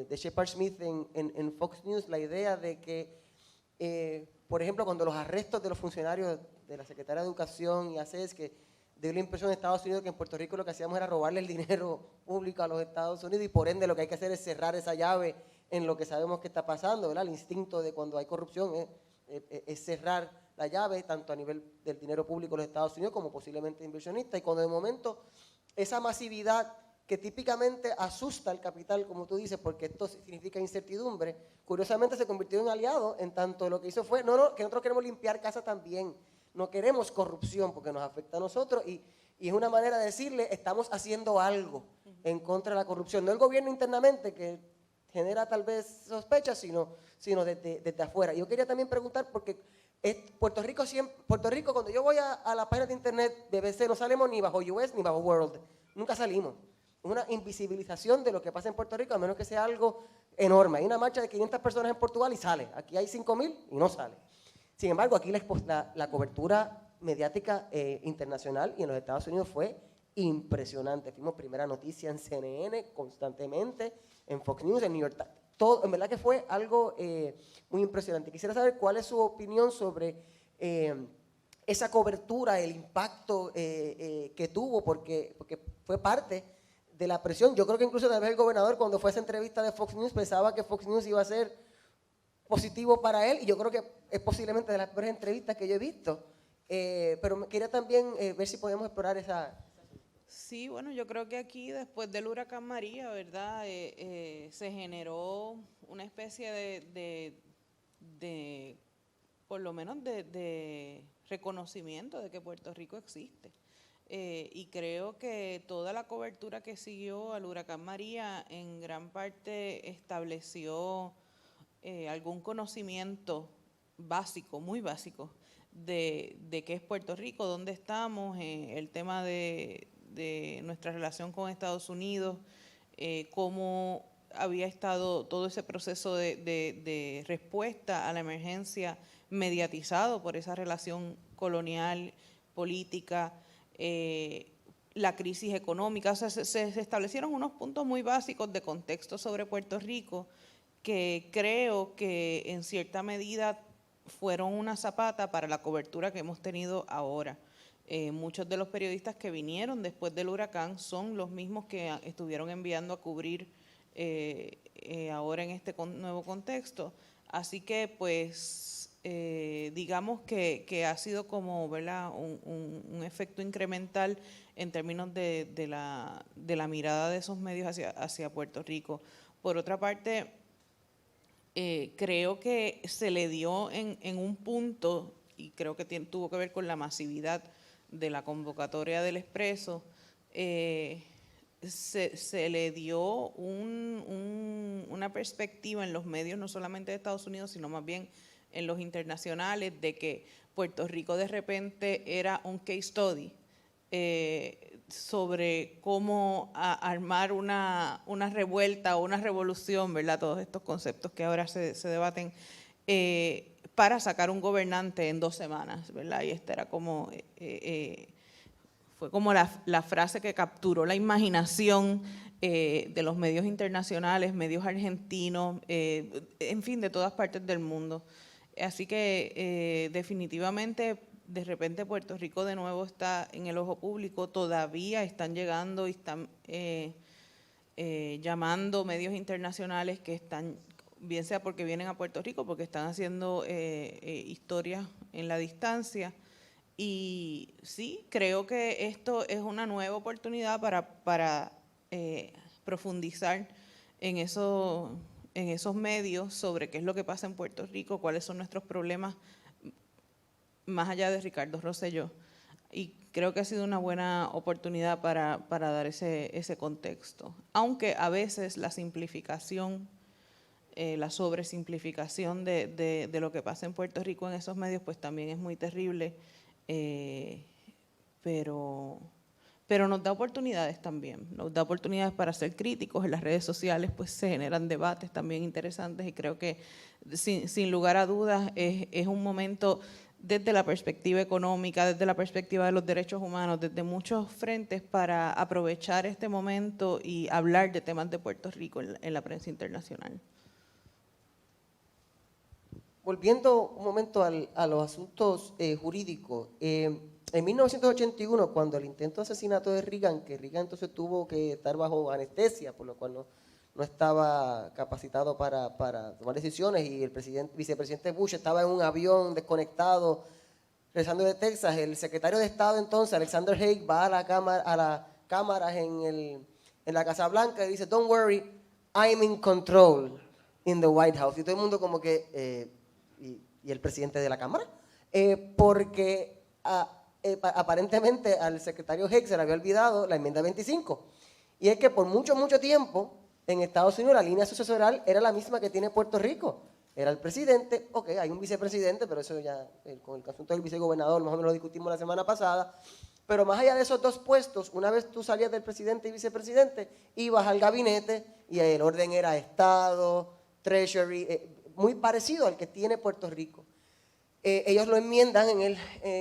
Shepard Smith en Fox News, la idea de que, por ejemplo, cuando los arrestos de los funcionarios de la Secretaría de Educación y ACES, que dio la impresión en Estados Unidos que en Puerto Rico lo que hacíamos era robarle el dinero público a los Estados Unidos y por ende lo que hay que hacer es cerrar esa llave en lo que sabemos que está pasando, ¿verdad? El instinto de cuando hay corrupción es cerrar la llave, tanto a nivel del dinero público de los Estados Unidos como posiblemente inversionistas. Y cuando de momento esa masividad que típicamente asusta al capital, como tú dices, porque esto significa incertidumbre, curiosamente se convirtió en aliado, en tanto lo que hizo fue, que nosotros queremos limpiar casa también, no queremos corrupción porque nos afecta a nosotros y es una manera de decirle, estamos haciendo algo en contra de la corrupción. No el gobierno internamente, que genera tal vez sospechas, sino desde afuera. Yo quería también preguntar, porque Puerto Rico, cuando yo voy a la página de internet BBC, no salimos ni bajo US ni bajo World, nunca salimos. Es una invisibilización de lo que pasa en Puerto Rico, a menos que sea algo enorme. Hay una marcha de 500 personas en Portugal y sale, aquí hay 5.000 y no sale. Sin embargo, aquí la cobertura mediática internacional y en los Estados Unidos fue impresionante. Fuimos primera noticia en CNN constantemente, en Fox News, en New York Times. Todo, en verdad que fue algo muy impresionante. Quisiera saber cuál es su opinión sobre esa cobertura, el impacto que tuvo, porque fue parte de la presión. Yo creo que incluso tal vez el gobernador, cuando fue a esa entrevista de Fox News, pensaba que Fox News iba a ser positivo para él, y yo creo que es posiblemente de las peores entrevistas que yo he visto. Pero quería también ver si podíamos explorar esa. Sí, bueno, yo creo que aquí después del huracán María, ¿verdad? Se generó una especie de por lo menos de reconocimiento de que Puerto Rico existe. Y creo que toda la cobertura que siguió al huracán María en gran parte estableció algún conocimiento básico, muy básico, de qué es Puerto Rico, dónde estamos, el tema de nuestra relación con Estados Unidos, cómo había estado todo ese proceso de respuesta a la emergencia mediatizado por esa relación colonial, política, la crisis económica. O sea, se establecieron unos puntos muy básicos de contexto sobre Puerto Rico que creo que en cierta medida fueron una zapata para la cobertura que hemos tenido ahora. Muchos de los periodistas que vinieron después del huracán son los mismos que estuvieron enviando a cubrir ahora en este nuevo contexto. Así que, pues, digamos que ha sido como, ¿verdad?, un efecto incremental en términos de la mirada de esos medios hacia Puerto Rico. Por otra parte, creo que se le dio en un punto, y creo que tuvo que ver con la masividad de la convocatoria del Expreso, se le dio una perspectiva en los medios, no solamente de Estados Unidos, sino más bien en los internacionales, de que Puerto Rico de repente era un case study sobre cómo armar una revuelta o una revolución, ¿verdad? Todos estos conceptos que ahora se debaten para sacar un gobernante en 2 semanas, ¿verdad? Y esta era como, fue como la frase que capturó la imaginación de los medios internacionales, medios argentinos, en fin, de todas partes del mundo. Así que definitivamente, de repente Puerto Rico de nuevo está en el ojo público, todavía están llegando y están llamando medios internacionales que están, bien sea porque vienen a Puerto Rico, porque están haciendo historias en la distancia. Y sí, creo que esto es una nueva oportunidad para profundizar en esos medios sobre qué es lo que pasa en Puerto Rico, cuáles son nuestros problemas, más allá de Ricardo Rosselló. Y creo que ha sido una buena oportunidad para dar ese contexto. Aunque a veces la simplificación, la sobresimplificación de lo que pasa en Puerto Rico en esos medios, pues también es muy terrible, pero nos da oportunidades también, nos da oportunidades para ser críticos. En las redes sociales pues se generan debates también interesantes y creo que sin lugar a dudas es un momento, desde la perspectiva económica, desde la perspectiva de los derechos humanos, desde muchos frentes, para aprovechar este momento y hablar de temas de Puerto Rico en la prensa internacional. Volviendo un momento a los asuntos jurídicos, en 1981, cuando el intento de asesinato de Reagan, que Reagan entonces tuvo que estar bajo anestesia, por lo cual no estaba capacitado para tomar decisiones, y el vicepresidente Bush estaba en un avión desconectado regresando de Texas, el secretario de Estado entonces, Alexander Haig, va a las cámaras en la Casa Blanca y dice, "Don't worry, I'm in control in the White House". Y todo el mundo como que, ¿y el presidente de la Cámara? Porque aparentemente al secretario Haig se le había olvidado la enmienda 25. Y es que por mucho tiempo en Estados Unidos la línea sucesoral era la misma que tiene Puerto Rico. Era el presidente, ok, hay un vicepresidente, pero eso ya, con el asunto del vicegobernador, más o menos lo discutimos la semana pasada. Pero más allá de esos 2 puestos, una vez tú salías del presidente y vicepresidente, ibas al gabinete y el orden era Estado, Treasury, muy parecido al que tiene Puerto Rico. Ellos lo enmiendan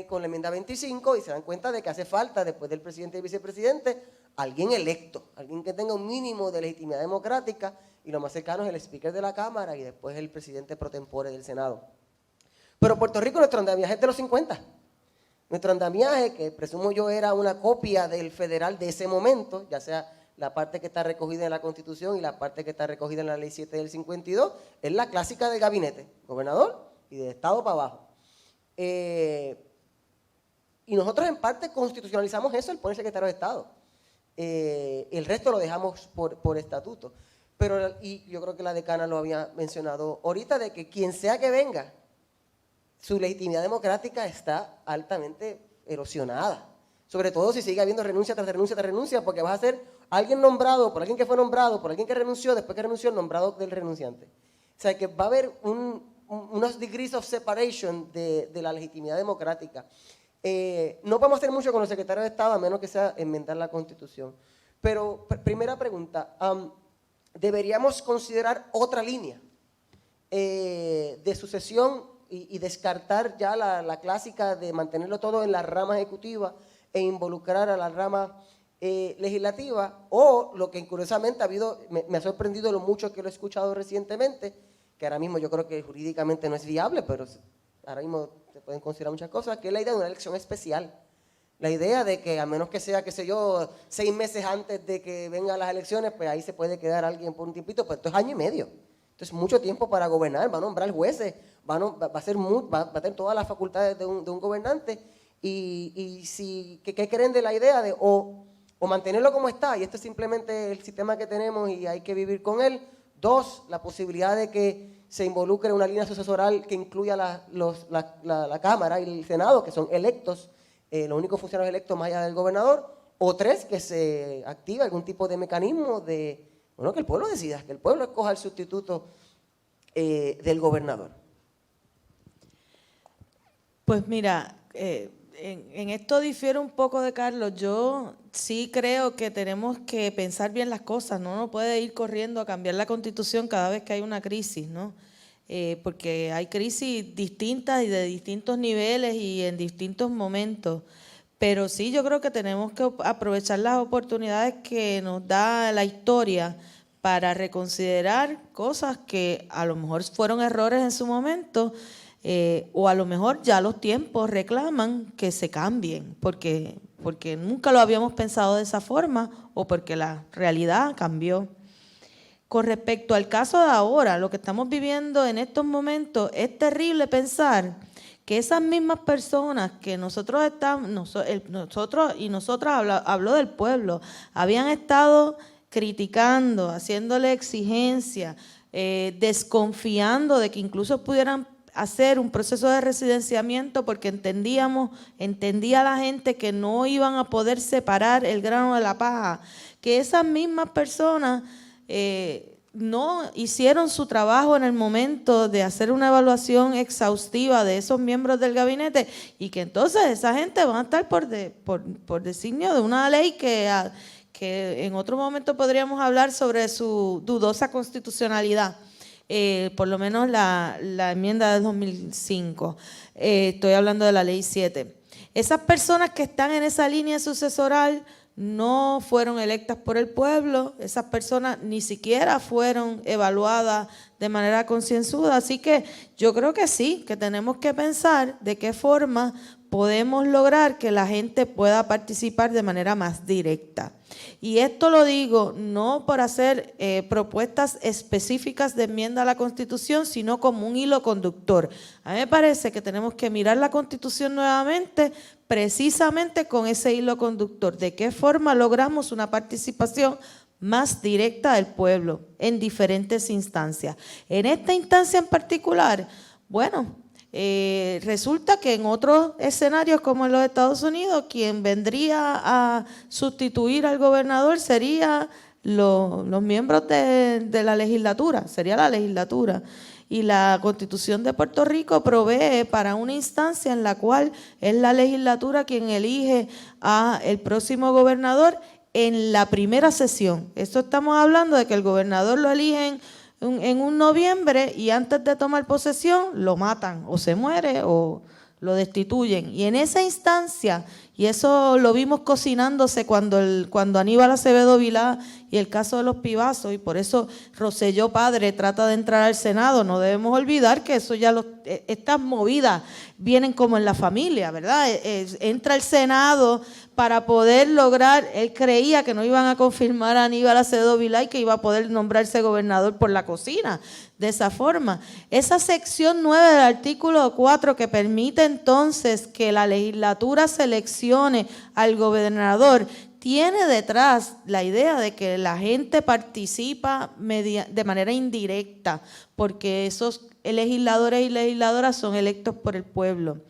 con la enmienda 25 y se dan cuenta de que hace falta, después del presidente y vicepresidente, alguien electo, alguien que tenga un mínimo de legitimidad democrática, y lo más cercano es el speaker de la Cámara y después el presidente pro tempore del Senado. Pero Puerto Rico, nuestro andamiaje es de los 50. Nuestro andamiaje, que presumo yo era una copia del federal de ese momento, ya sea la parte que está recogida en la Constitución y la parte que está recogida en la Ley 7 del 52, es la clásica del gabinete, gobernador y de Estado para abajo. Y nosotros en parte constitucionalizamos eso, el poner secretario de Estado. El resto lo dejamos por estatuto. Y yo creo que la decana lo había mencionado ahorita, de que quien sea que venga, su legitimidad democrática está altamente erosionada. Sobre todo si sigue habiendo renuncia tras renuncia tras renuncia, porque vas a ser alguien nombrado por alguien que fue nombrado, por alguien que renunció, después que renunció, nombrado del renunciante. O sea que va a haber unos degrees of separation de la legitimidad democrática. No podemos hacer mucho con los secretarios de Estado, a menos que sea enmendar la Constitución. Pero, primera pregunta, ¿deberíamos considerar otra línea de sucesión y descartar ya la clásica de mantenerlo todo en la rama ejecutiva e involucrar a la rama legislativa? O lo que curiosamente me ha sorprendido lo mucho que lo he escuchado recientemente, que ahora mismo yo creo que jurídicamente no es viable, pero ahora mismo se pueden considerar muchas cosas, que es la idea de una elección especial. La idea de que a menos que sea, qué sé yo, 6 meses antes de que vengan las elecciones, pues ahí se puede quedar alguien por un tiempito, pues esto es 1 año y medio. Entonces mucho tiempo para gobernar, va a nombrar jueces, va a tener todas las facultades de un gobernante. ¿Qué creen de la idea de o mantenerlo como está, y esto es simplemente el sistema que tenemos y hay que vivir con él? 2, la posibilidad de que se involucre una línea sucesoral que incluya la Cámara y el Senado, que son electos, los únicos funcionarios electos más allá del gobernador. O 3, que se active algún tipo de mecanismo que el pueblo decida, que el pueblo escoja el sustituto del gobernador. Pues mira, en esto difiero un poco de Carlos. Yo sí creo que tenemos que pensar bien las cosas, no puede ir corriendo a cambiar la Constitución cada vez que hay una crisis, ¿no? porque hay crisis distintas y de distintos niveles y en distintos momentos. Pero sí, yo creo que tenemos que aprovechar las oportunidades que nos da la historia para reconsiderar cosas que a lo mejor fueron errores en su momento, o a lo mejor ya los tiempos reclaman que se cambien, porque nunca lo habíamos pensado de esa forma o porque la realidad cambió. Con respecto al caso de ahora, lo que estamos viviendo en estos momentos, es terrible pensar que esas mismas personas que nosotros y nosotras, hablo del pueblo, habían estado criticando, haciéndole exigencia, desconfiando de que incluso pudieran hacer un proceso de residenciamiento porque entendía la gente que no iban a poder separar el grano de la paja, que esas mismas personas no hicieron su trabajo en el momento de hacer una evaluación exhaustiva de esos miembros del gabinete, y que entonces esa gente va a estar por designio de una ley que en otro momento podríamos hablar sobre su dudosa constitucionalidad. Por lo menos la enmienda de 2005. Estoy hablando de la ley 7. Esas personas que están en esa línea sucesoral no fueron electas por el pueblo, esas personas ni siquiera fueron evaluadas de manera concienzuda, así que yo creo que sí, que tenemos que pensar de qué forma podemos lograr que la gente pueda participar de manera más directa. Y esto lo digo no por hacer propuestas específicas de enmienda a la Constitución, sino como un hilo conductor. A mí me parece que tenemos que mirar la Constitución nuevamente precisamente con ese hilo conductor. ¿De qué forma logramos una participación más directa del pueblo en diferentes instancias? En esta instancia en particular, bueno, resulta que en otros escenarios como en los Estados Unidos, quien vendría a sustituir al gobernador sería los miembros de la legislatura, sería la legislatura. Y la Constitución de Puerto Rico provee para una instancia en la cual es la legislatura quien elige al próximo gobernador en la primera sesión. Esto estamos hablando de que el gobernador lo eligen en un noviembre y antes de tomar posesión lo matan o se muere o lo destituyen. Y en esa instancia, y eso lo vimos cocinándose cuando Aníbal Acevedo Vilá y el caso de los Pivazos, y por eso Rosselló padre trata de entrar al Senado, no debemos olvidar que eso ya estas movidas vienen como en la familia, ¿verdad? Entra el Senado para poder lograr, él creía que no iban a confirmar a Aníbal Acevedo Vilá y que iba a poder nombrarse gobernador por la cocina. De esa forma, esa sección 9 del artículo 4 que permite entonces que la legislatura seleccione al gobernador, tiene detrás la idea de que la gente participa de manera indirecta, porque esos legisladores y legisladoras son electos por el pueblo.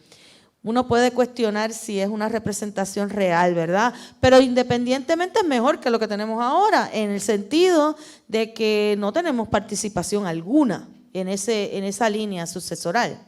Uno puede cuestionar si es una representación real, ¿verdad? Pero independientemente es mejor que lo que tenemos ahora, en el sentido de que no tenemos participación alguna en esa línea sucesoral.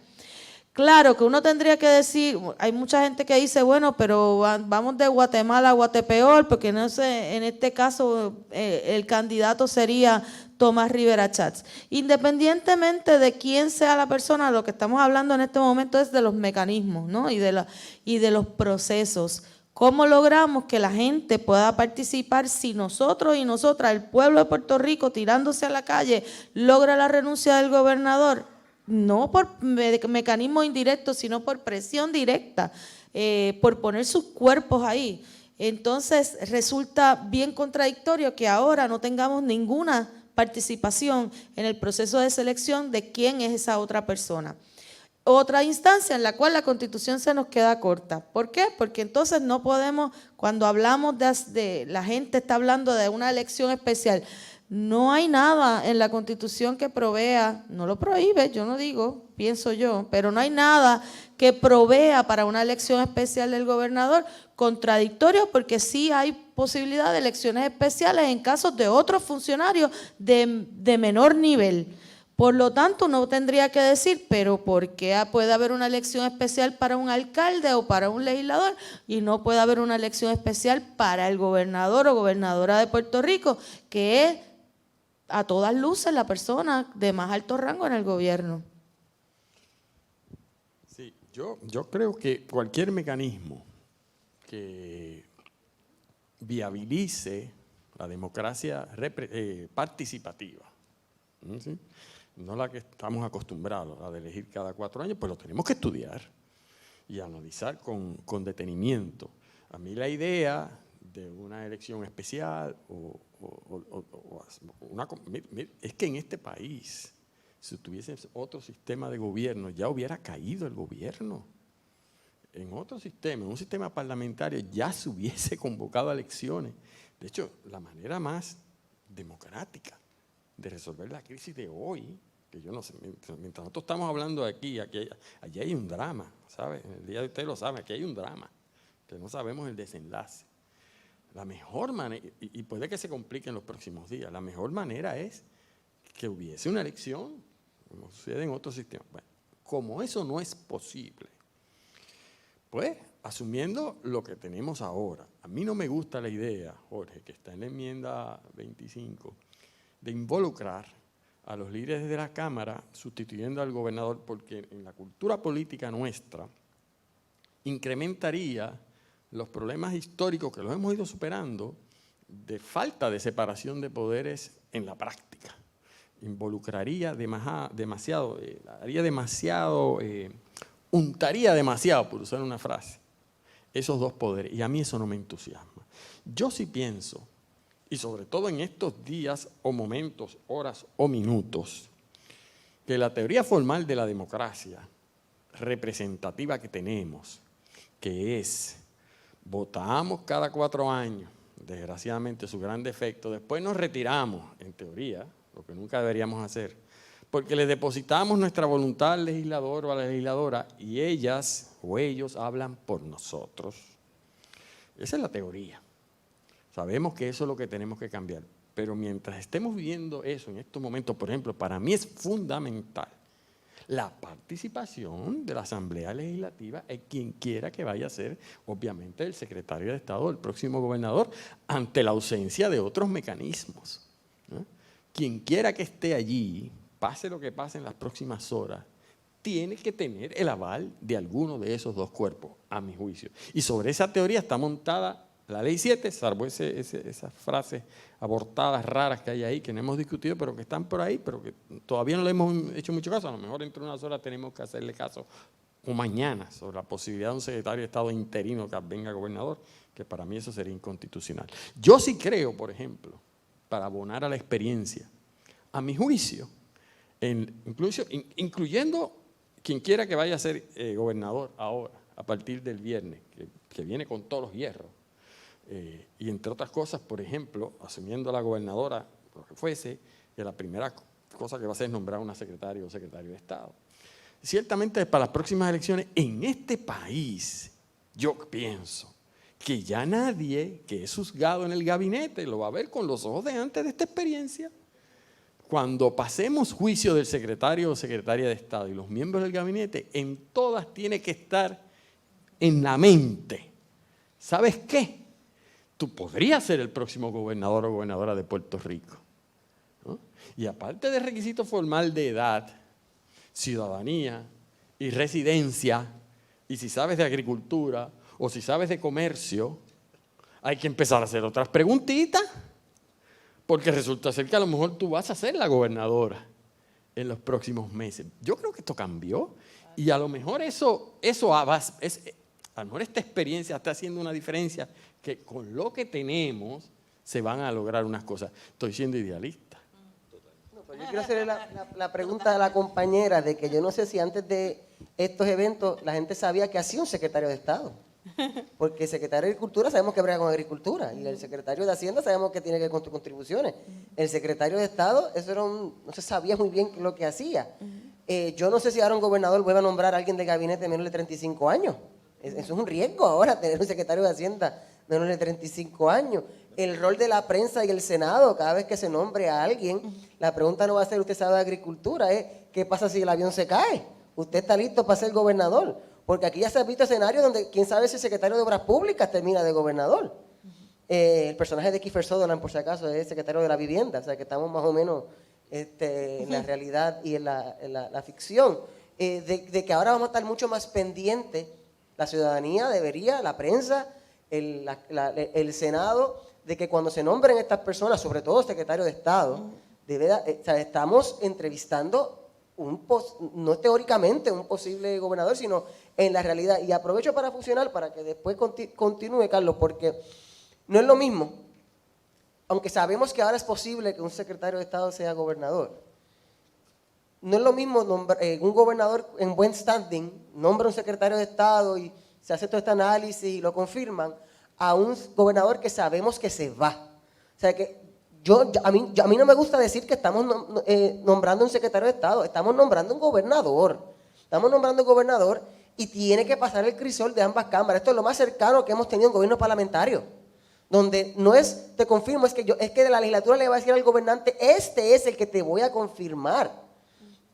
Claro que uno tendría que decir, hay mucha gente que dice, bueno, pero vamos de Guatemala a Guatepeor, porque no sé, en este caso el candidato sería Tomás Rivera Chats. Independientemente de quién sea la persona, lo que estamos hablando en este momento es de los mecanismos, ¿no? y de los procesos. ¿Cómo logramos que la gente pueda participar si nosotros y nosotras, el pueblo de Puerto Rico, tirándose a la calle, logra la renuncia del gobernador? No por mecanismos indirectos, sino por presión directa, por poner sus cuerpos ahí. Entonces resulta bien contradictorio que ahora no tengamos ninguna participación en el proceso de selección de quién es esa otra persona. Otra instancia en la cual la Constitución se nos queda corta. ¿Por qué? Porque entonces no podemos, cuando hablamos de la gente está hablando de una elección especial, no hay nada en la Constitución que provea, no lo prohíbe, yo no digo, pienso yo, pero no hay nada que provea para una elección especial del gobernador, contradictorio porque sí hay posibilidad de elecciones especiales en casos de otros funcionarios de menor nivel. Por lo tanto, uno tendría que decir, pero ¿por qué puede haber una elección especial para un alcalde o para un legislador y no puede haber una elección especial para el gobernador o gobernadora de Puerto Rico, que es a todas luces la persona de más alto rango en el gobierno. Sí, yo creo que cualquier mecanismo que viabilice la democracia participativa, ¿sí? No la que estamos acostumbrados a de elegir cada 4 años, pues lo tenemos que estudiar y analizar con detenimiento. A mí la idea de una elección especial es que en este país, si tuviese otro sistema de gobierno, ya hubiera caído el gobierno. En otro sistema, en un sistema parlamentario, ya se hubiese convocado a elecciones. De hecho, la manera más democrática de resolver la crisis de hoy, que yo no sé, mientras nosotros estamos hablando aquí, allí hay un drama, ¿sabes? El día de ustedes lo saben, aquí hay un drama, que no sabemos el desenlace. La mejor manera, y puede que se complique en los próximos días, la mejor manera es que hubiese una elección, como sucede en otros sistemas. Bueno, como eso no es posible, pues, asumiendo lo que tenemos ahora, a mí no me gusta la idea, Jorge, que está en la enmienda 25, de involucrar a los líderes de la Cámara sustituyendo al gobernador, porque en la cultura política nuestra incrementaría los problemas históricos que los hemos ido superando de falta de separación de poderes en la práctica. Involucraría demasiado, untaría demasiado, por usar una frase, esos dos poderes, y a mí eso no me entusiasma. Yo sí pienso, y sobre todo en estos días o momentos, horas o minutos, que la teoría formal de la democracia representativa que tenemos, que es votamos cada 4 años, desgraciadamente su gran defecto, después nos retiramos, en teoría, lo que nunca deberíamos hacer, porque le depositamos nuestra voluntad al legislador o a la legisladora y ellas o ellos hablan por nosotros. Esa es la teoría. Sabemos que eso es lo que tenemos que cambiar, pero mientras estemos viviendo eso en estos momentos, por ejemplo, para mí es fundamental la participación de la Asamblea Legislativa en quien quiera que vaya a ser, obviamente, el secretario de Estado o el próximo gobernador, ante la ausencia de otros mecanismos, ¿no? Quien quiera que esté allí, pase lo que pase en las próximas horas, tiene que tener el aval de alguno de esos dos cuerpos, a mi juicio. Y sobre esa teoría está montada la Ley 7, salvo esas frases abortadas raras que hay ahí, que no hemos discutido, pero que están por ahí, pero que todavía no le hemos hecho mucho caso. A lo mejor dentro de unas horas tenemos que hacerle caso, o mañana, sobre la posibilidad de un secretario de Estado interino que venga gobernador, que para mí eso sería inconstitucional. Yo sí creo, por ejemplo, para abonar a la experiencia, a mi juicio, incluyendo quien quiera que vaya a ser gobernador ahora, a partir del viernes, que viene con todos los hierros, y entre otras cosas, por ejemplo, asumiendo a la gobernadora, lo que fuese, que la primera cosa que va a hacer es nombrar una secretaria o secretario de Estado. Ciertamente para las próximas elecciones en este país, yo pienso que ya nadie que es juzgado en el gabinete lo va a ver con los ojos de antes de esta experiencia. Cuando pasemos juicio del secretario o secretaria de Estado y los miembros del gabinete, en todas tiene que estar en la mente. ¿Sabes qué? Tú podrías ser el próximo gobernador o gobernadora de Puerto Rico, ¿no? Y aparte del requisito formal de edad, ciudadanía y residencia, y si sabes de agricultura o si sabes de comercio, hay que empezar a hacer otras preguntitas, porque resulta ser que a lo mejor tú vas a ser la gobernadora en los próximos meses. Yo creo que esto cambió y a lo mejor a lo mejor esta experiencia está haciendo una diferencia, que con lo que tenemos se van a lograr unas cosas. Estoy siendo idealista. No, pero yo quiero hacerle la pregunta a la compañera de que yo no sé si antes de estos eventos la gente sabía que hacía un secretario de Estado. Porque el secretario de Agricultura sabemos que brega con agricultura y el secretario de Hacienda sabemos que tiene que ver con contribuciones. El secretario de Estado, eso no se sabía muy bien lo que hacía. Yo no sé si ahora un gobernador vuelve a nombrar a alguien de gabinete de menos de 35 años. Eso es un riesgo ahora, tener un secretario de Hacienda menos de 35 años. El rol de la prensa y el Senado, cada vez que se nombre a alguien, la pregunta no va a ser, ¿usted sabe de agricultura? ¿Qué pasa si el avión se cae? ¿Usted está listo para ser gobernador? Porque aquí ya se ha visto escenarios donde quién sabe si el secretario de Obras Públicas termina de gobernador. El personaje de Kiefer Sutherland, por si acaso, es el secretario de la vivienda, o sea que estamos más o menos en la realidad y en la ficción. De que ahora vamos a estar mucho más pendientes, la ciudadanía debería, la prensa, el Senado, de que cuando se nombren estas personas, sobre todo secretario de Estado, o sea, estamos entrevistando no teóricamente un posible gobernador, sino en la realidad. Y aprovecho para fusionar para que después continúe, Carlos, porque no es lo mismo, aunque sabemos que ahora es posible que un secretario de Estado sea gobernador. No es lo mismo un gobernador en buen standing, nombra un secretario de Estado y se hace todo este análisis y lo confirman, a un gobernador que sabemos que se va. O sea que a mí no me gusta decir que estamos nombrando un secretario de Estado, estamos nombrando un gobernador. Estamos nombrando un gobernador y tiene que pasar el crisol de ambas cámaras. Esto es lo más cercano que hemos tenido en gobierno parlamentario, donde no es, te confirmo, es que de la legislatura le va a decir al gobernante, este es el que te voy a confirmar.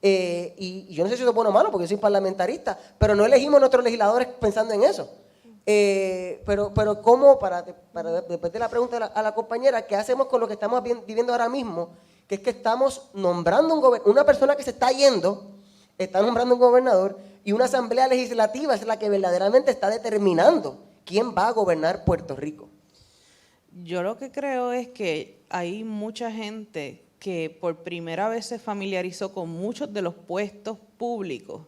Y yo no sé si eso es bueno o malo, porque yo soy parlamentarista, pero no elegimos nuestros legisladores pensando en eso. Pero ¿cómo, para después de la pregunta a la compañera, qué hacemos con lo que estamos viviendo ahora mismo? Que es que estamos nombrando una persona que se está yendo, está nombrando un gobernador, y una asamblea legislativa es la que verdaderamente está determinando quién va a gobernar Puerto Rico. Yo lo que creo es que hay mucha gente que por primera vez se familiarizó con muchos de los puestos públicos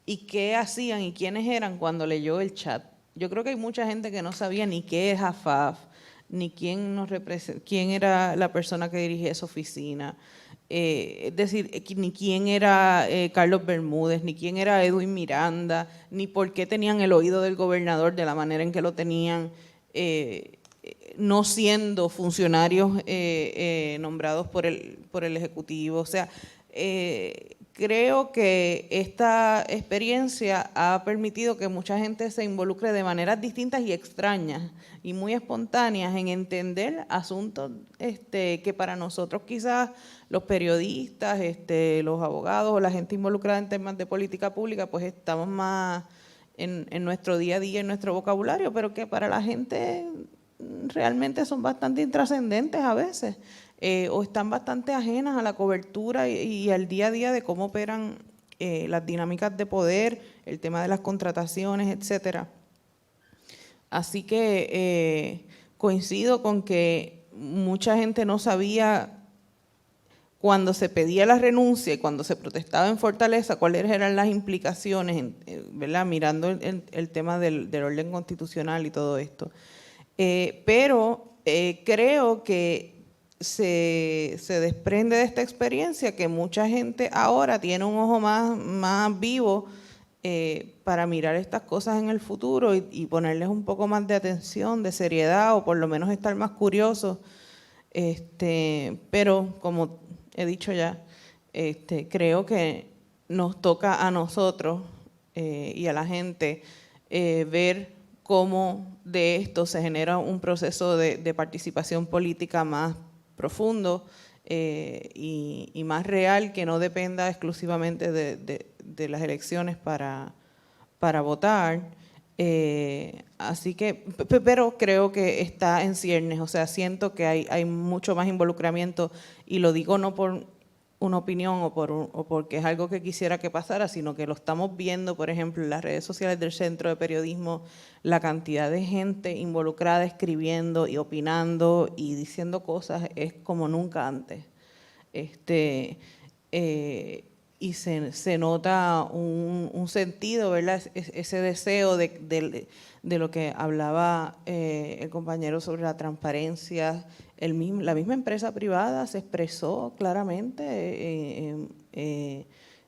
y qué hacían y quiénes eran cuando leyó el chat. Yo creo que hay mucha gente que no sabía ni qué es AFAF, ni quién era la persona que dirigía esa oficina, es decir, ni quién era Carlos Bermúdez, ni quién era Edwin Miranda, ni por qué tenían el oído del gobernador de la manera en que lo tenían, no siendo funcionarios nombrados por el Ejecutivo. O sea, creo que esta experiencia ha permitido que mucha gente se involucre de maneras distintas y extrañas y muy espontáneas en entender asuntos que para nosotros quizás los periodistas, los abogados o la gente involucrada en temas de política pública, pues estamos más en nuestro día a día, en nuestro vocabulario, pero que para la gente realmente son bastante intrascendentes a veces, o están bastante ajenas a la cobertura y al día a día de cómo operan las dinámicas de poder, el tema de las contrataciones, etcétera. Así que coincido con que mucha gente no sabía cuando se pedía la renuncia y cuando se protestaba en Fortaleza cuáles eran las implicaciones, ¿verdad? Mirando el tema del orden constitucional y todo esto. Pero creo que se desprende de esta experiencia que mucha gente ahora tiene un ojo más vivo para mirar estas cosas en el futuro y ponerles un poco más de atención, de seriedad, o por lo menos estar más curiosos. Pero como he dicho ya, creo que nos toca a nosotros y a la gente ver cómo de esto se genera un proceso de participación política más profundo y más real, que no dependa exclusivamente de las elecciones para votar. Así que, pero creo que está en ciernes, o sea, siento que hay mucho más involucramiento, y lo digo no por una opinión o porque es algo que quisiera que pasara, sino que lo estamos viendo, por ejemplo, en las redes sociales del Centro de Periodismo, la cantidad de gente involucrada escribiendo y opinando y diciendo cosas es como nunca antes. Y se nota un sentido, ¿verdad? Ese deseo de lo que hablaba el compañero sobre la transparencia. La misma empresa privada se expresó claramente,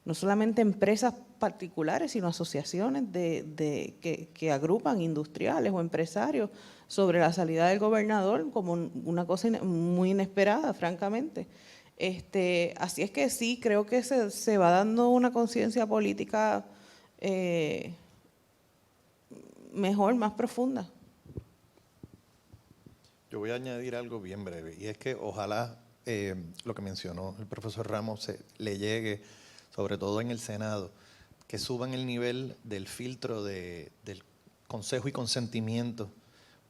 no solamente empresas particulares, sino asociaciones que agrupan industriales o empresarios sobre la salida del gobernador como una cosa muy inesperada, francamente. Así es que sí, creo que se va dando una conciencia política mejor, más profunda. Yo voy a añadir algo bien breve, y es que ojalá lo que mencionó el profesor Ramos le llegue, sobre todo en el Senado, que suban el nivel del filtro del consejo y consentimiento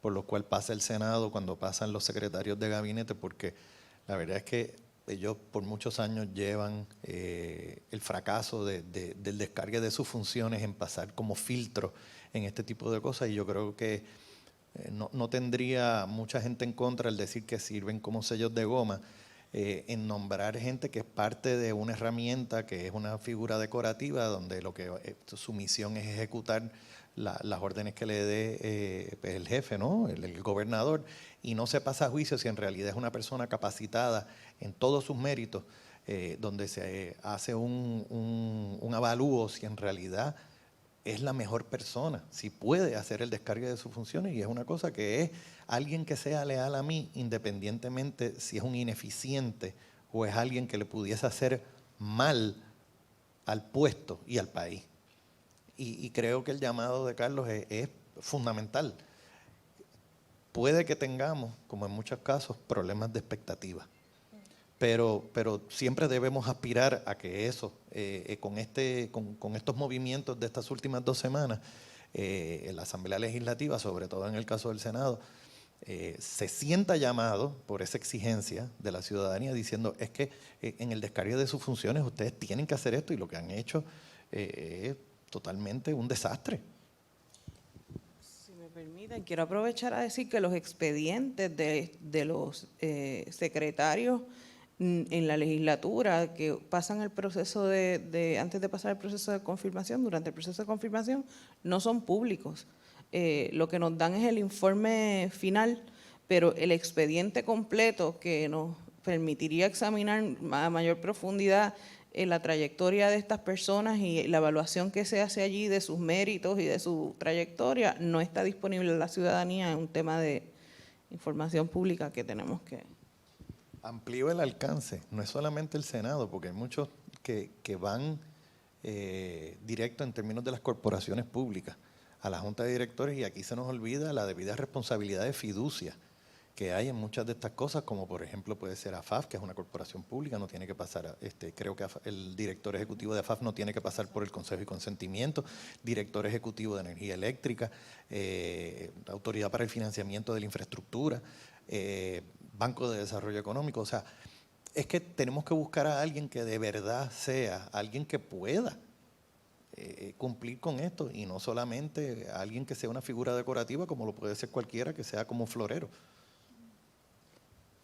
por los cuales pasa el Senado cuando pasan los secretarios de gabinete, porque la verdad es que ellos por muchos años llevan el fracaso del descargue de sus funciones en pasar como filtro en este tipo de cosas, y yo creo que no tendría mucha gente en contra el decir que sirven como sellos de goma, en nombrar gente que es parte de una herramienta que es una figura decorativa donde su misión es ejecutar las órdenes que le dé pues el jefe, ¿no? El gobernador, y no se pasa a juicio si en realidad es una persona capacitada en todos sus méritos, donde se hace un avalúo si en realidad es la mejor persona, si puede hacer el descargue de sus funciones, y es una cosa que es alguien que sea leal a mí, independientemente si es un ineficiente o es alguien que le pudiese hacer mal al puesto y al país. Y creo que el llamado de Carlos es fundamental. Puede que tengamos, como en muchos casos, problemas de expectativa, pero siempre debemos aspirar a que eso, con estos movimientos de estas últimas 2 semanas, en la Asamblea Legislativa, sobre todo en el caso del Senado, se sienta llamado por esa exigencia de la ciudadanía diciendo es que en el descargue de sus funciones ustedes tienen que hacer esto, y lo que han hecho es totalmente un desastre. Si me permiten, quiero aprovechar a decir que los expedientes de los secretarios en la legislatura que pasan el proceso antes de pasar el proceso de confirmación, durante el proceso de confirmación, no son públicos. Lo que nos dan es el informe final, pero el expediente completo que nos permitiría examinar a mayor profundidad la trayectoria de estas personas y la evaluación que se hace allí de sus méritos y de su trayectoria no está disponible a la ciudadanía. Es un tema de información pública que tenemos que... Amplío el alcance, no es solamente el Senado, porque hay muchos que van directo en términos de las corporaciones públicas a la Junta de Directores, y aquí se nos olvida la debida responsabilidad de fiducia que hay en muchas de estas cosas, como por ejemplo puede ser AFAF, que es una corporación pública, no tiene que pasar, creo que el director ejecutivo de AFAF no tiene que pasar por el Consejo y Consentimiento, director ejecutivo de Energía Eléctrica, Autoridad para el Financiamiento de la Infraestructura, Banco de Desarrollo Económico. O sea, es que tenemos que buscar a alguien que de verdad sea, alguien que pueda cumplir con esto, y no solamente a alguien que sea una figura decorativa como lo puede ser cualquiera que sea como florero.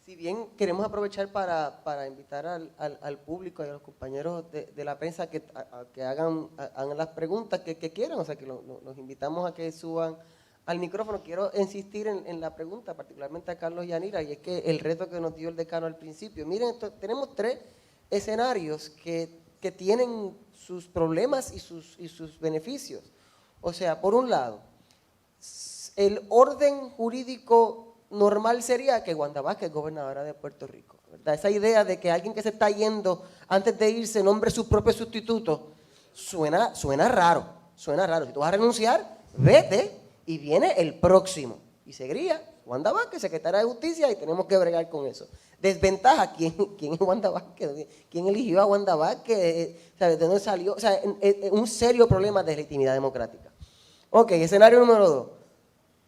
Si bien queremos aprovechar para invitar al público y a los compañeros de la prensa que hagan las preguntas que quieran, o sea, que los invitamos a que suban al micrófono. Quiero insistir en la pregunta, particularmente a Carlos y Yanira, y es que el reto que nos dio el decano al principio. Miren, tenemos 3 escenarios que tienen sus problemas y sus beneficios. O sea, por un lado, el orden jurídico normal sería que Wanda Vázquez es gobernadora de Puerto Rico, ¿verdad? Esa idea de que alguien que se está yendo antes de irse nombre su propio sustituto suena raro, suena raro. Si tú vas a renunciar, vete y viene el próximo. Y seguiría Wanda Vázquez, secretaria de Justicia, y tenemos que bregar con eso. Desventaja, ¿quién es Wanda Vázquez? ¿Quién eligió a Wanda Vázquez? ¿De dónde salió? O sea, un serio problema de legitimidad democrática. Ok, escenario número 2.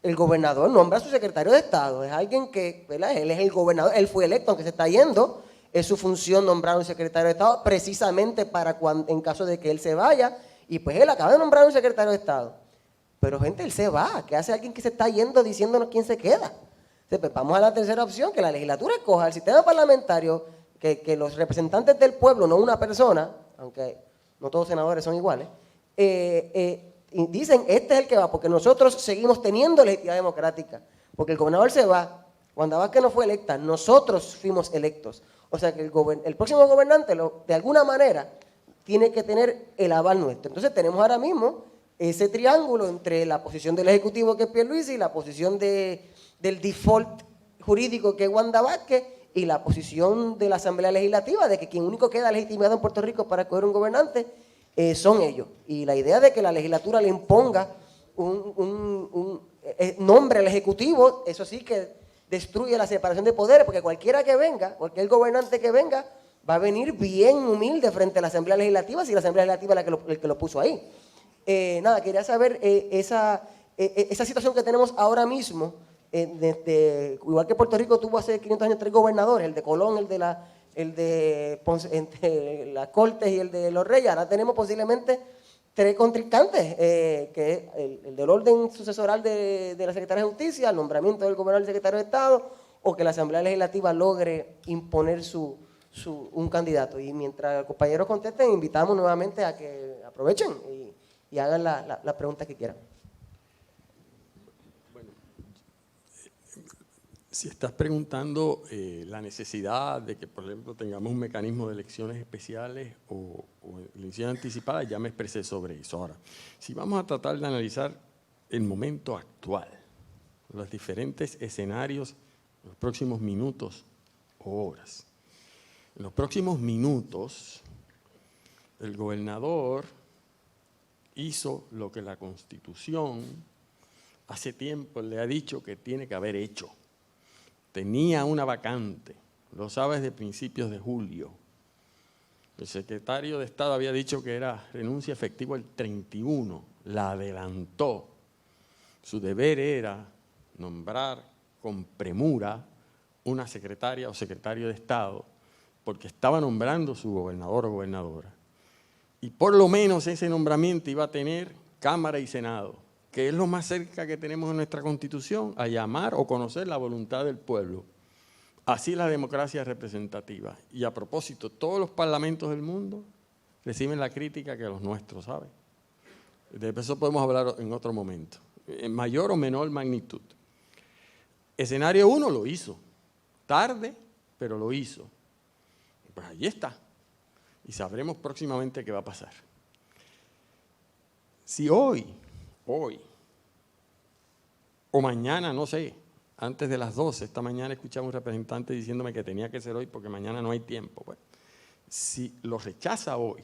El gobernador nombra a su secretario de Estado. Es alguien que, ¿verdad? Él es el gobernador, él fue electo, aunque se está yendo. Es su función nombrar a un secretario de Estado precisamente para en caso de que él se vaya. Y pues él acaba de nombrar a un secretario de Estado. Pero gente, él se va. ¿Qué hace alguien que se está yendo diciéndonos quién se queda? Entonces, pues vamos a la tercera opción, que la legislatura escoja el sistema parlamentario, que los representantes del pueblo, no una persona, aunque no todos senadores son iguales, y dicen, este es el que va, porque nosotros seguimos teniendo legitimidad democrática, porque el gobernador se va, Wanda Vázquez no fue electa, nosotros fuimos electos. O sea que el próximo gobernante, de alguna manera, tiene que tener el aval nuestro. Entonces tenemos ahora mismo ese triángulo entre la posición del Ejecutivo, que es Pierluisi, y la posición del default jurídico, que es Wanda Vázquez, y la posición de la Asamblea Legislativa, de que quien único queda legitimado en Puerto Rico para escoger un gobernante son ellos. Y la idea de que la legislatura le imponga un nombre al Ejecutivo, eso sí que destruye la separación de poderes, porque cualquiera que venga, cualquier gobernante que venga, va a venir bien humilde frente a la Asamblea Legislativa, si la Asamblea Legislativa es el que lo puso ahí. Quería saber esa situación que tenemos ahora mismo, igual que Puerto Rico tuvo hace 500 años 3 gobernadores, el de Colón, el de Ponce, entre las Cortes y el de los Reyes. Ahora tenemos posiblemente 3 contrincantes, que es el del orden sucesoral de la Secretaría de Justicia, el nombramiento del gobernador y secretario de Estado, o que la Asamblea Legislativa logre imponer un candidato. Y mientras los compañeros contesten, invitamos nuevamente a que aprovechen y hagan las preguntas que quieran. Si estás preguntando la necesidad de que, por ejemplo, tengamos un mecanismo de elecciones especiales o elecciones anticipadas, ya me expresé sobre eso. Ahora, si vamos a tratar de analizar el momento actual, los diferentes escenarios, los próximos minutos o horas. En los próximos minutos, el gobernador hizo lo que la Constitución hace tiempo le ha dicho que tiene que haber hecho. Tenía una vacante, lo sabes, de principios de julio. El secretario de Estado había dicho que era renuncia efectiva el 31, la adelantó. Su deber era nombrar con premura una secretaria o secretario de Estado, porque estaba nombrando su gobernador o gobernadora. Y por lo menos ese nombramiento iba a tener Cámara y Senado, que es lo más cerca que tenemos en nuestra Constitución, a llamar o conocer la voluntad del pueblo. Así la democracia representativa. Y a propósito, todos los parlamentos del mundo reciben la crítica que los nuestros, ¿sabe? De eso podemos hablar en otro momento, en mayor o menor magnitud. Escenario 1 lo hizo, tarde, pero lo hizo. Pues allí está, y sabremos próximamente qué va a pasar. Si hoy, o mañana, no sé, antes de las 12, esta mañana escuchaba un representante diciéndome que tenía que ser hoy porque mañana no hay tiempo. Pues, si lo rechaza hoy,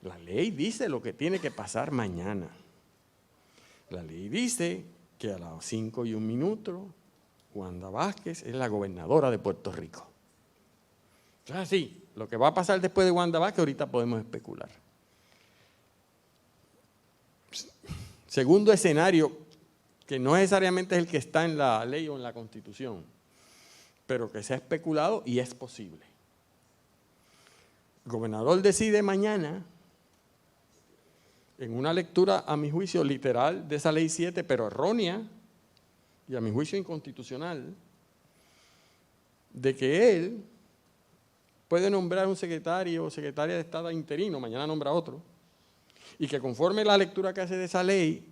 la ley dice lo que tiene que pasar mañana. La ley dice que a las 5:01, Wanda Vázquez es la gobernadora de Puerto Rico. Entonces, sí, lo que va a pasar después de Wanda Vázquez, ahorita podemos especular. Segundo escenario, que no necesariamente es el que está en la ley o en la Constitución, pero que se ha especulado y es posible. El gobernador decide mañana, en una lectura, a mi juicio, literal de esa ley 7, pero errónea, y a mi juicio inconstitucional, de que él puede nombrar un secretario o secretaria de Estado interino, mañana nombra otro, y que conforme la lectura que hace de esa ley,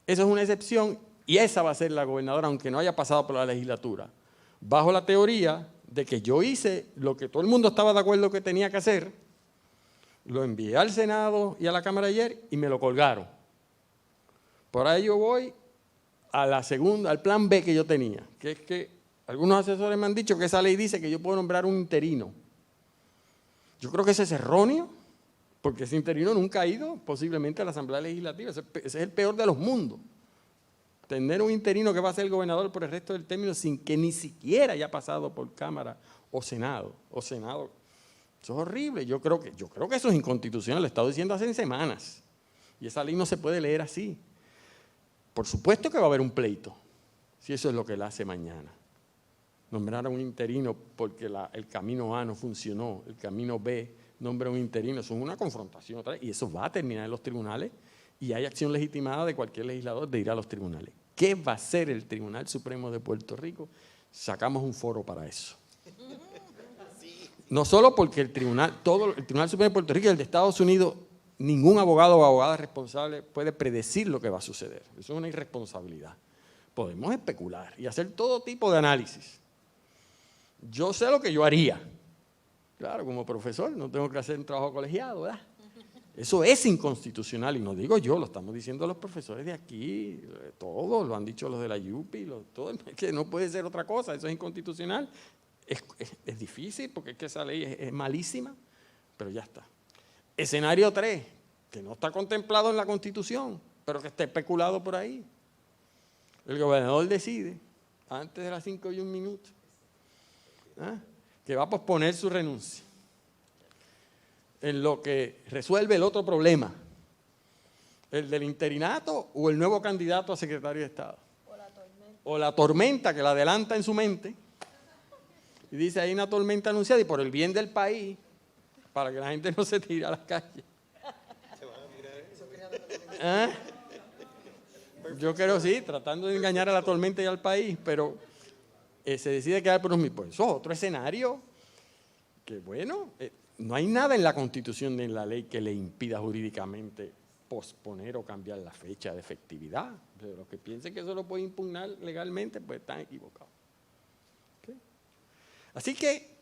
eso es una excepción y esa va a ser la gobernadora, aunque no haya pasado por la legislatura, bajo la teoría de que yo hice lo que todo el mundo estaba de acuerdo que tenía que hacer, lo envié al Senado y a la Cámara ayer y me lo colgaron. Por ahí yo voy a la segunda, al plan B que yo tenía, que es que algunos asesores me han dicho que esa ley dice que yo puedo nombrar un interino. Yo creo que ese es erróneo, porque ese interino nunca ha ido posiblemente a la Asamblea Legislativa. Ese es el peor de los mundos. Tener un interino que va a ser el gobernador por el resto del término sin que ni siquiera haya pasado por Cámara o Senado. Eso es horrible. Yo creo que eso es inconstitucional. Lo he estado diciendo hace semanas. Y esa ley no se puede leer así. Por supuesto que va a haber un pleito, si eso es lo que él hace mañana. Nombrar a un interino porque el camino A no funcionó, el camino B nombra un interino, eso es una confrontación otra vez, y eso va a terminar en los tribunales y hay acción legitimada de cualquier legislador de ir a los tribunales. ¿Qué va a hacer el Tribunal Supremo de Puerto Rico? Sacamos un foro para eso. No solo porque el Tribunal Supremo de Puerto Rico y el de Estados Unidos, ningún abogado o abogada responsable puede predecir lo que va a suceder. Eso es una irresponsabilidad. Podemos especular y hacer todo tipo de análisis. Yo sé lo que yo haría. Claro, como profesor no tengo que hacer un trabajo colegiado, ¿verdad? Eso es inconstitucional y no digo yo, lo estamos diciendo los profesores de aquí, todos, lo han dicho los de la UPI, que no puede ser otra cosa, eso es inconstitucional. Es difícil porque es que esa ley es malísima, pero ya está. Escenario 3, que no está contemplado en la Constitución, pero que está especulado por ahí. El gobernador decide, antes de las 5:01, que va a posponer su renuncia, en lo que resuelve el otro problema, el del interinato o el nuevo candidato a secretario de Estado. o la tormenta que la adelanta en su mente, y dice, hay una tormenta anunciada y por el bien del país, para que la gente no se tire a las calles. ¿Ah? Yo creo sí, tratando de engañar a la tormenta y al país, pero se decide quedar por un... Pues eso es otro escenario que, bueno, no hay nada en la Constitución ni en la ley que le impida jurídicamente posponer o cambiar la fecha de efectividad. Pero los que piensen que eso lo puede impugnar legalmente, pues están equivocados. ¿Okay? Así que,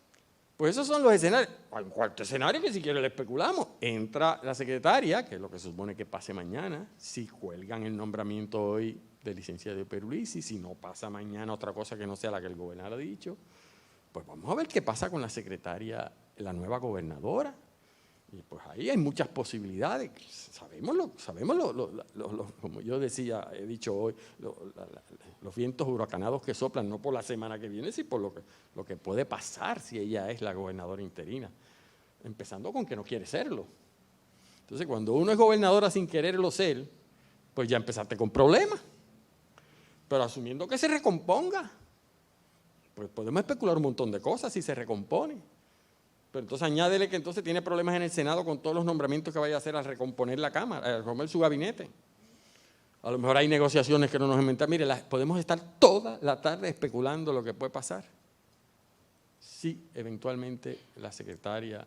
pues esos son los escenarios. Hay un cuarto escenario que si quiere le especulamos. Entra la secretaria, que es lo que se supone que pase mañana, si cuelgan el nombramiento hoy del licenciado Pierluisi, si no pasa mañana otra cosa que no sea la que el gobernador ha dicho, pues vamos a ver qué pasa con la secretaria, la nueva gobernadora. Y pues ahí hay muchas posibilidades. Sabemos como yo decía, he dicho hoy, los vientos huracanados que soplan, no por la semana que viene, sino por lo que puede pasar si ella es la gobernadora interina. Empezando con que no quiere serlo. Entonces, cuando uno es gobernadora sin quererlo ser, pues ya empezaste con problemas. Pero asumiendo que se recomponga, pues podemos especular un montón de cosas si se recompone. Pero entonces añádele que entonces tiene problemas en el Senado con todos los nombramientos que vaya a hacer al recomponer la Cámara, al recomponer su gabinete. A lo mejor hay negociaciones que no nos inventan. Mire, podemos estar toda la tarde especulando lo que puede pasar si eventualmente la secretaria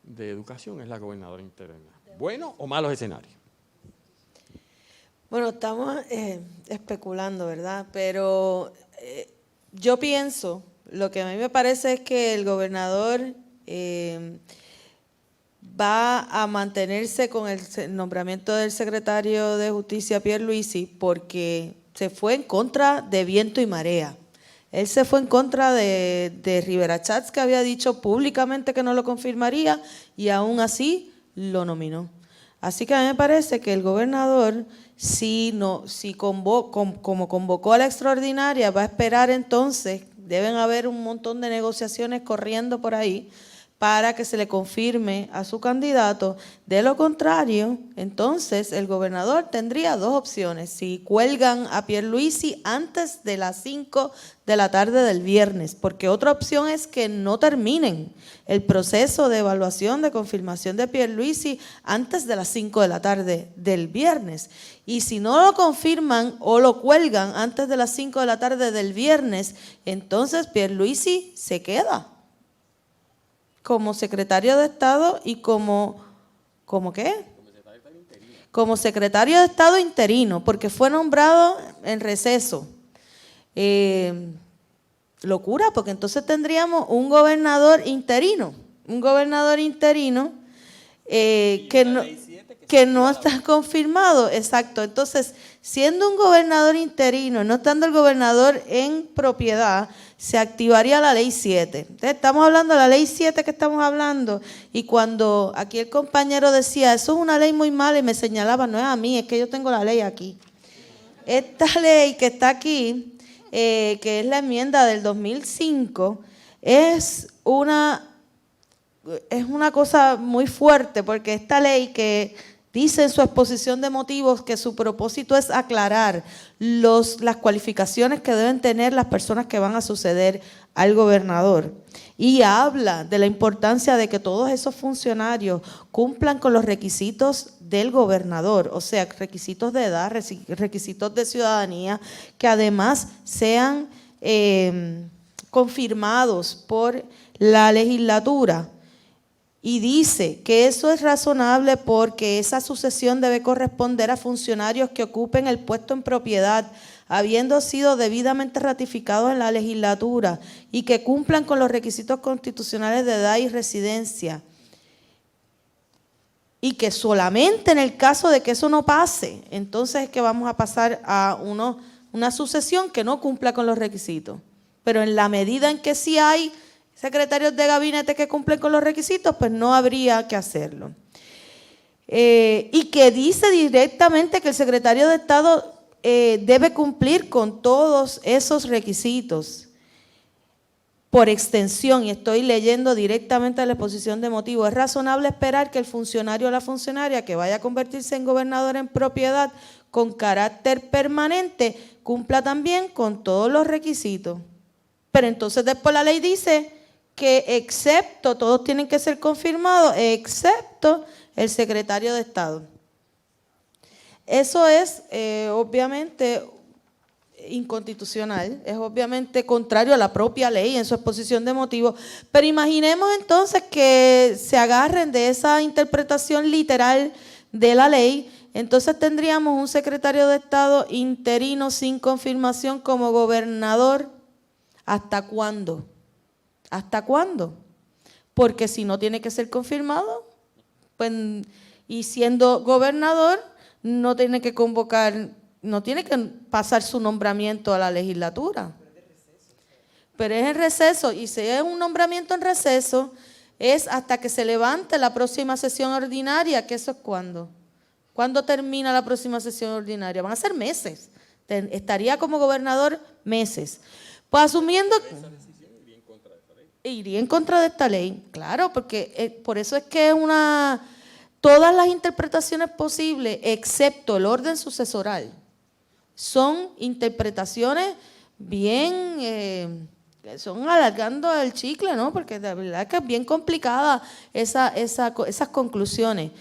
de Educación es la gobernadora interina. ¿Bueno o malos escenarios? Bueno, estamos especulando, ¿verdad? Pero yo pienso, lo que a mí me parece es que el gobernador va a mantenerse con el nombramiento del secretario de Justicia, Pierluisi, porque se fue en contra de viento y marea. Él se fue en contra de Rivera Schatz, que había dicho públicamente que no lo confirmaría, y aún así lo nominó. Así que a mí me parece que el gobernador, como convocó a la extraordinaria, va a esperar entonces, deben haber un montón de negociaciones corriendo por ahí para que se le confirme a su candidato. De lo contrario, entonces el gobernador tendría dos opciones. Si cuelgan a Pierluisi antes de las 5 de la tarde del viernes, porque otra opción es que no terminen el proceso de evaluación de confirmación de Pierluisi antes de las 5 de la tarde del viernes. Y si no lo confirman o lo cuelgan antes de las 5 de la tarde del viernes, entonces Pierluisi se queda como secretario de Estado y ¿cómo qué? Como secretario de Estado interino, porque fue nombrado en receso. Locura, porque entonces tendríamos un gobernador interino que no está confirmado. Exacto. Entonces, siendo un gobernador interino, no estando el gobernador en propiedad, se activaría la ley 7. Entonces, estamos hablando de la ley 7 que estamos hablando, y cuando aquí el compañero decía, eso es una ley muy mala, y me señalaba, no es a mí, es que yo tengo la ley aquí. Esta ley que está aquí, que es la enmienda del 2005, es una cosa muy fuerte, porque esta ley que dice en su exposición de motivos que su propósito es aclarar las cualificaciones que deben tener las personas que van a suceder al gobernador. Y habla de la importancia de que todos esos funcionarios cumplan con los requisitos del gobernador, o sea, requisitos de edad, requisitos de ciudadanía, que además sean confirmados por la legislatura. Y dice que eso es razonable porque esa sucesión debe corresponder a funcionarios que ocupen el puesto en propiedad, habiendo sido debidamente ratificados en la legislatura y que cumplan con los requisitos constitucionales de edad y residencia. Y que solamente en el caso de que eso no pase, entonces es que vamos a pasar a una sucesión que no cumpla con los requisitos. Pero en la medida en que sí hay secretarios de gabinete que cumplen con los requisitos, pues no habría que hacerlo. Y que dice directamente que el secretario de Estado debe cumplir con todos esos requisitos. Por extensión, y estoy leyendo directamente la exposición de motivos, es razonable esperar que el funcionario o la funcionaria que vaya a convertirse en gobernador en propiedad con carácter permanente cumpla también con todos los requisitos. Pero entonces después la ley dice que excepto, todos tienen que ser confirmados, excepto el secretario de Estado. Eso es obviamente inconstitucional, es obviamente contrario a la propia ley en su exposición de motivos, pero imaginemos entonces que se agarren de esa interpretación literal de la ley, entonces tendríamos un secretario de Estado interino sin confirmación como gobernador. ¿Hasta cuándo? ¿Hasta cuándo? Porque si no tiene que ser confirmado, pues, y siendo gobernador, no tiene que convocar, no tiene que pasar su nombramiento a la legislatura. Pero es en receso, y si es un nombramiento en receso, es hasta que se levante la próxima sesión ordinaria, que eso es ¿cuándo? ¿Cuándo termina la próxima sesión ordinaria? Van a ser meses. Estaría como gobernador meses. Pues asumiendo... Iría en contra de esta ley, claro, porque por eso es que todas las interpretaciones posibles, excepto el orden sucesoral, son interpretaciones bien, son alargando el chicle, ¿no? Porque de verdad que es bien complicada esas conclusiones.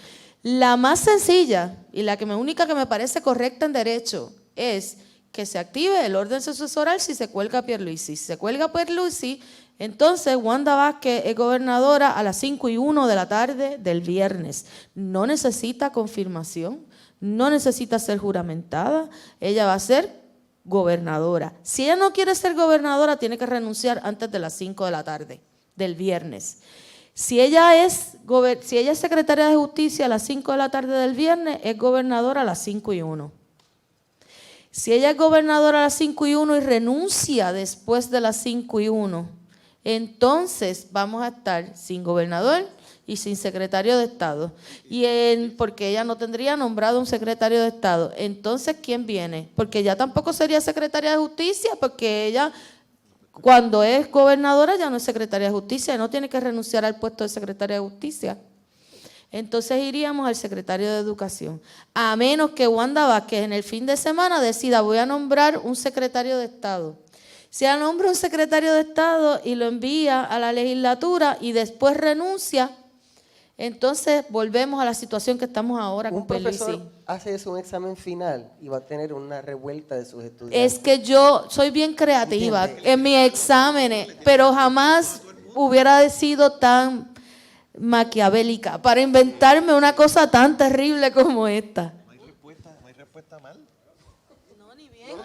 La más sencilla y la única que me parece correcta en derecho es que se active el orden sucesoral si se cuelga Pierluisi. Si se cuelga Pierluisi, entonces Wanda Vázquez es gobernadora a las 5:01 de la tarde del viernes. No necesita confirmación, no necesita ser juramentada, ella va a ser gobernadora. Si ella no quiere ser gobernadora, tiene que renunciar antes de las 5 de la tarde del viernes. Si ella es secretaria de Justicia a las 5 de la tarde del viernes, es gobernadora a las 5:01. Si ella es gobernadora a las 5:01 y renuncia después de las 5:01, entonces vamos a estar sin gobernador y sin secretario de Estado. Porque ella no tendría nombrado un secretario de Estado. Entonces, ¿quién viene? Porque ella tampoco sería secretaria de Justicia, porque ella, cuando es gobernadora, ya no es secretaria de Justicia, no tiene que renunciar al puesto de secretaria de Justicia. Entonces iríamos al secretario de Educación. A menos que Wanda Vázquez en el fin de semana decida, voy a nombrar un secretario de Estado. Si ella nombra un secretario de Estado y lo envía a la legislatura y después renuncia, entonces volvemos a la situación que estamos ahora con Pierluisi. Un profesor hace eso un examen final y va a tener una revuelta de sus estudiantes. Es que yo soy bien creativa en mis exámenes, pero jamás hubiera sido tan maquiavélica para inventarme una cosa tan terrible como esta. No hay respuesta mal. No, ni bien.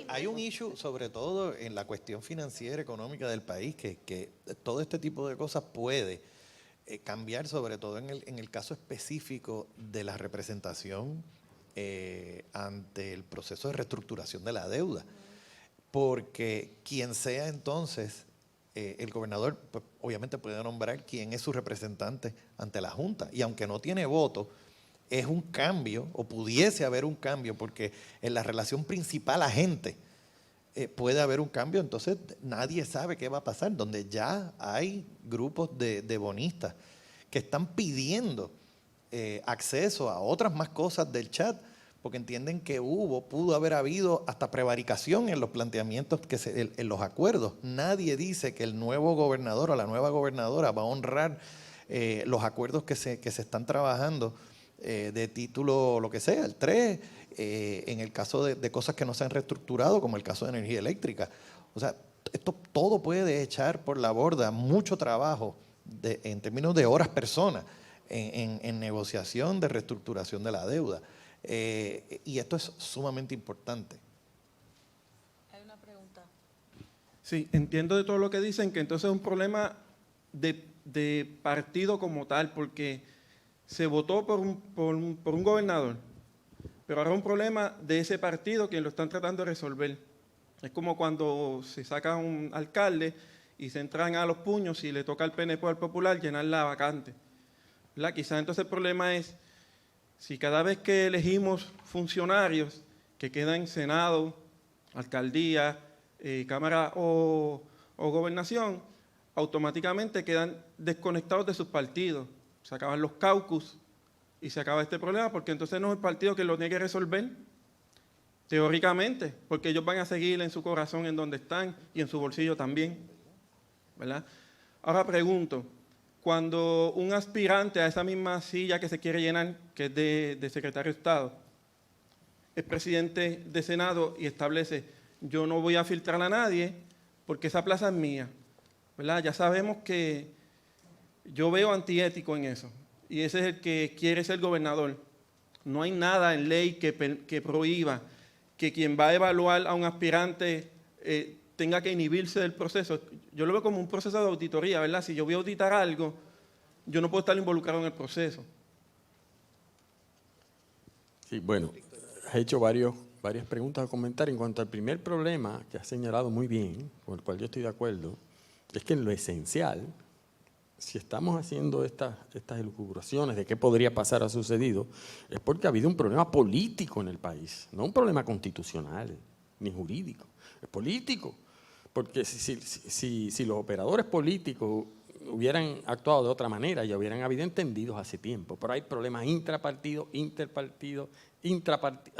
Hay un issue, sobre todo en la cuestión financiera, económica del país, que todo este tipo de cosas puede cambiar, sobre todo en el caso específico de la representación ante el proceso de reestructuración de la deuda. Porque quien sea entonces, el gobernador pues, obviamente puede nombrar quién es su representante ante la Junta. Y aunque no tiene voto, es un cambio, o pudiese haber un cambio, porque en la relación principal agente puede haber un cambio, entonces nadie sabe qué va a pasar, donde ya hay grupos de bonistas que están pidiendo acceso a otras más cosas del chat, porque entienden que pudo haber habido hasta prevaricación en los planteamientos, en los acuerdos. Nadie dice que el nuevo gobernador o la nueva gobernadora va a honrar los acuerdos que se están trabajando de título, lo que sea, el 3, en el caso de cosas que no se han reestructurado, como el caso de energía eléctrica. O sea, esto todo puede echar por la borda mucho trabajo en términos de horas personas en negociación de reestructuración de la deuda. Y esto es sumamente importante. Hay una pregunta. Sí, entiendo de todo lo que dicen que entonces es un problema de partido como tal, porque se votó por un gobernador, pero ahora es un problema de ese partido que lo están tratando de resolver. Es como cuando se saca un alcalde y se entran a los puños y le toca al PNP o al Popular llenar la vacante, ¿verdad? Quizás entonces el problema es si cada vez que elegimos funcionarios que quedan en Senado, alcaldía, Cámara o Gobernación, automáticamente quedan desconectados de sus partidos. Se acaban los caucus y se acaba este problema, porque entonces no es el partido que lo tiene que resolver. teóricamente, porque ellos van a seguir en su corazón en donde están y en su bolsillo también, ¿verdad? Ahora pregunto, cuando un aspirante a esa misma silla que se quiere llenar, que es de secretario de Estado, es presidente de Senado y establece, yo no voy a filtrar a nadie porque esa plaza es mía, ¿verdad? Ya sabemos que yo veo antiético en eso, y ese es el que quiere ser gobernador. No hay nada en ley que prohíba que quien va a evaluar a un aspirante tenga que inhibirse del proceso. Yo lo veo como un proceso de auditoría, ¿verdad? Si yo voy a auditar algo, yo no puedo estar involucrado en el proceso. Sí, bueno, has hecho varias preguntas o comentarios. En cuanto al primer problema que has señalado muy bien, con el cual yo estoy de acuerdo, es que en lo esencial, si estamos haciendo estas elucubraciones de qué podría pasar ha sucedido, es porque ha habido un problema político en el país, no un problema constitucional ni jurídico, es político. Porque si los operadores políticos hubieran actuado de otra manera, ya hubieran habido entendidos hace tiempo, pero hay problemas intrapartido, interpartido, intrapartido,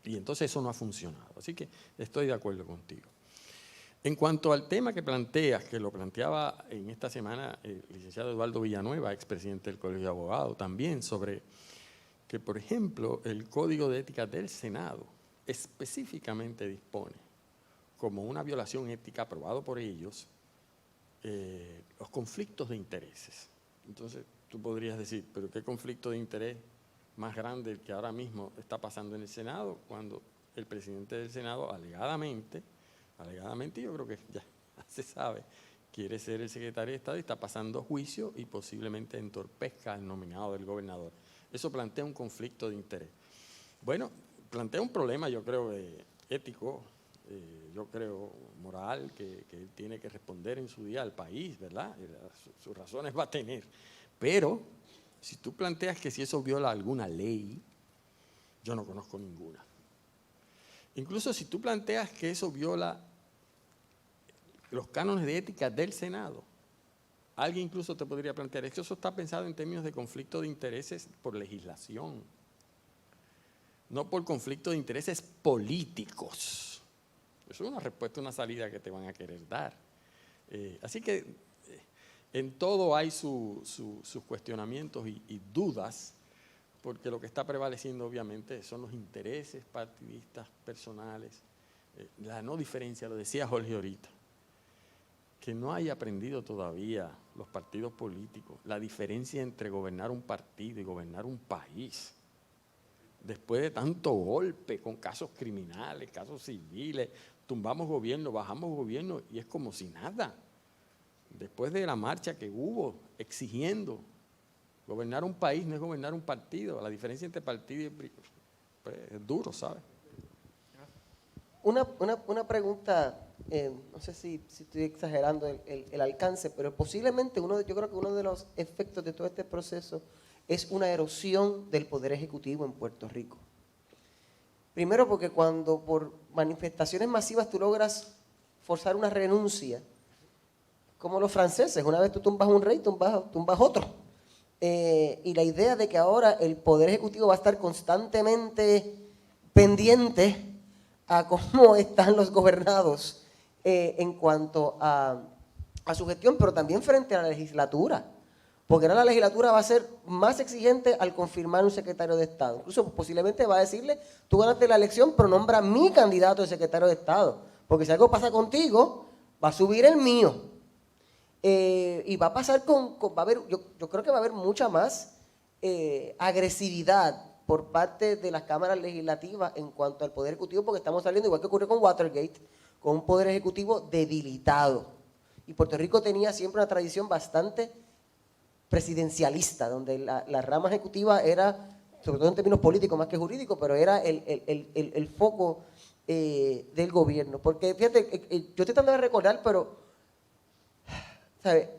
y entonces eso no ha funcionado. Así que estoy de acuerdo contigo. En cuanto al tema que planteas, que lo planteaba en esta semana el licenciado Eduardo Villanueva, expresidente del Colegio de Abogados, también sobre que, por ejemplo, el Código de Ética del Senado específicamente dispone, como una violación ética aprobado por ellos, los conflictos de intereses. Entonces, tú podrías decir, ¿pero qué conflicto de interés más grande el que ahora mismo está pasando en el Senado, cuando el presidente del Senado alegadamente, yo creo que ya se sabe, quiere ser el secretario de Estado y está pasando juicio y posiblemente entorpezca al nominado del gobernador? Eso plantea un conflicto de interés. Bueno, plantea un problema, yo creo, ético, yo creo moral, que él tiene que responder en su día al país, ¿verdad? Sus razones va a tener. Pero, si tú planteas que si eso viola alguna ley, yo no conozco ninguna. Incluso si tú planteas que eso viola los cánones de ética del Senado, alguien incluso te podría plantear, es que eso está pensado en términos de conflicto de intereses por legislación, no por conflicto de intereses políticos. Eso es una respuesta, una salida que te van a querer dar. Así que en todo hay sus cuestionamientos y dudas, porque lo que está prevaleciendo obviamente son los intereses partidistas personales, la no diferencia, lo decía Jorge ahorita, que no haya aprendido todavía los partidos políticos la diferencia entre gobernar un partido y gobernar un país. Después de tanto golpe con casos criminales, casos civiles, tumbamos gobierno, bajamos gobierno y es como si nada. Después de la marcha que hubo exigiendo gobernar un país no es gobernar un partido. La diferencia entre partido y pues, es duro, ¿sabes? Una pregunta, no sé si estoy exagerando el alcance, pero posiblemente yo creo que uno de los efectos de todo este proceso es una erosión del poder ejecutivo en Puerto Rico. Primero porque cuando por manifestaciones masivas tú logras forzar una renuncia, como los franceses, una vez tú tumbas un rey, tumbas otro. Y la idea de que ahora el Poder Ejecutivo va a estar constantemente pendiente a cómo están los gobernados en cuanto a su gestión, pero también frente a la legislatura. Porque ahora la legislatura va a ser más exigente al confirmar un secretario de Estado. Incluso posiblemente va a decirle, tú ganaste la elección, pero nombra a mi candidato de secretario de Estado. Porque si algo pasa contigo, va a subir el mío. Y va a pasar yo creo que va a haber mucha más agresividad por parte de las cámaras legislativas en cuanto al Poder Ejecutivo, porque estamos saliendo, igual que ocurrió con Watergate, con un Poder Ejecutivo debilitado. Y Puerto Rico tenía siempre una tradición bastante presidencialista, donde la rama ejecutiva era, sobre todo en términos políticos más que jurídicos, pero era el foco del gobierno. Porque, fíjate, yo estoy tratando de recordar, pero ¿sabe?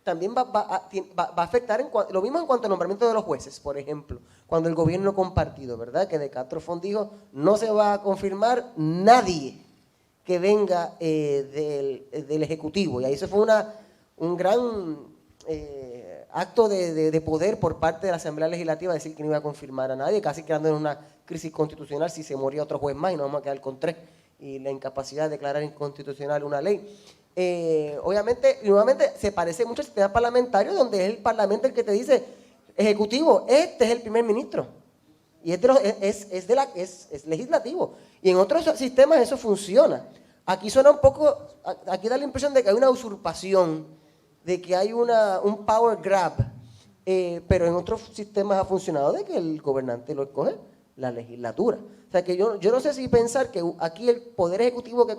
También va a afectar lo mismo en cuanto al nombramiento de los jueces, por ejemplo, cuando el gobierno compartido, ¿verdad? Que De Castro Font dijo, no se va a confirmar nadie que venga del Ejecutivo. Y ahí se fue un gran acto de poder por parte de la Asamblea Legislativa, decir que no iba a confirmar a nadie, casi quedando en una crisis constitucional si se moría otro juez más y nos vamos a quedar con 3, y la incapacidad de declarar inconstitucional una ley. Obviamente, nuevamente, se parece mucho al sistema parlamentario, donde es el Parlamento el que te dice, Ejecutivo, este es el primer ministro, y es legislativo. Y en otros sistemas eso funciona. Aquí suena un poco, aquí da la impresión de que hay una usurpación, de que hay un power grab, pero en otros sistemas ha funcionado de que el gobernante lo escoge la legislatura. O sea que yo no sé si pensar que aquí el poder ejecutivo que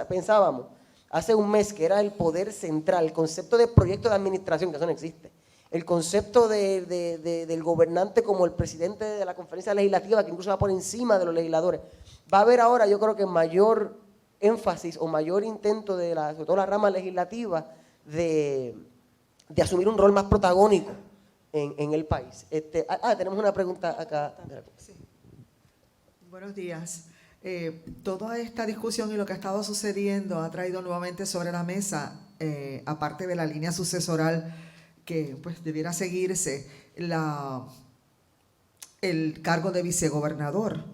pensábamos hace un mes, que era el poder central, el concepto de proyecto de administración, que eso no existe, el concepto del gobernante como el presidente de la conferencia legislativa, que incluso va por encima de los legisladores, va a haber ahora, yo creo que mayor énfasis o mayor intento sobre todo la rama legislativa, de asumir un rol más protagónico en el país. Tenemos una pregunta acá. Sí. Buenos días. Toda esta discusión y lo que ha estado sucediendo ha traído nuevamente sobre la mesa, aparte de la línea sucesoral que pues debiera seguirse, el cargo de vicegobernador,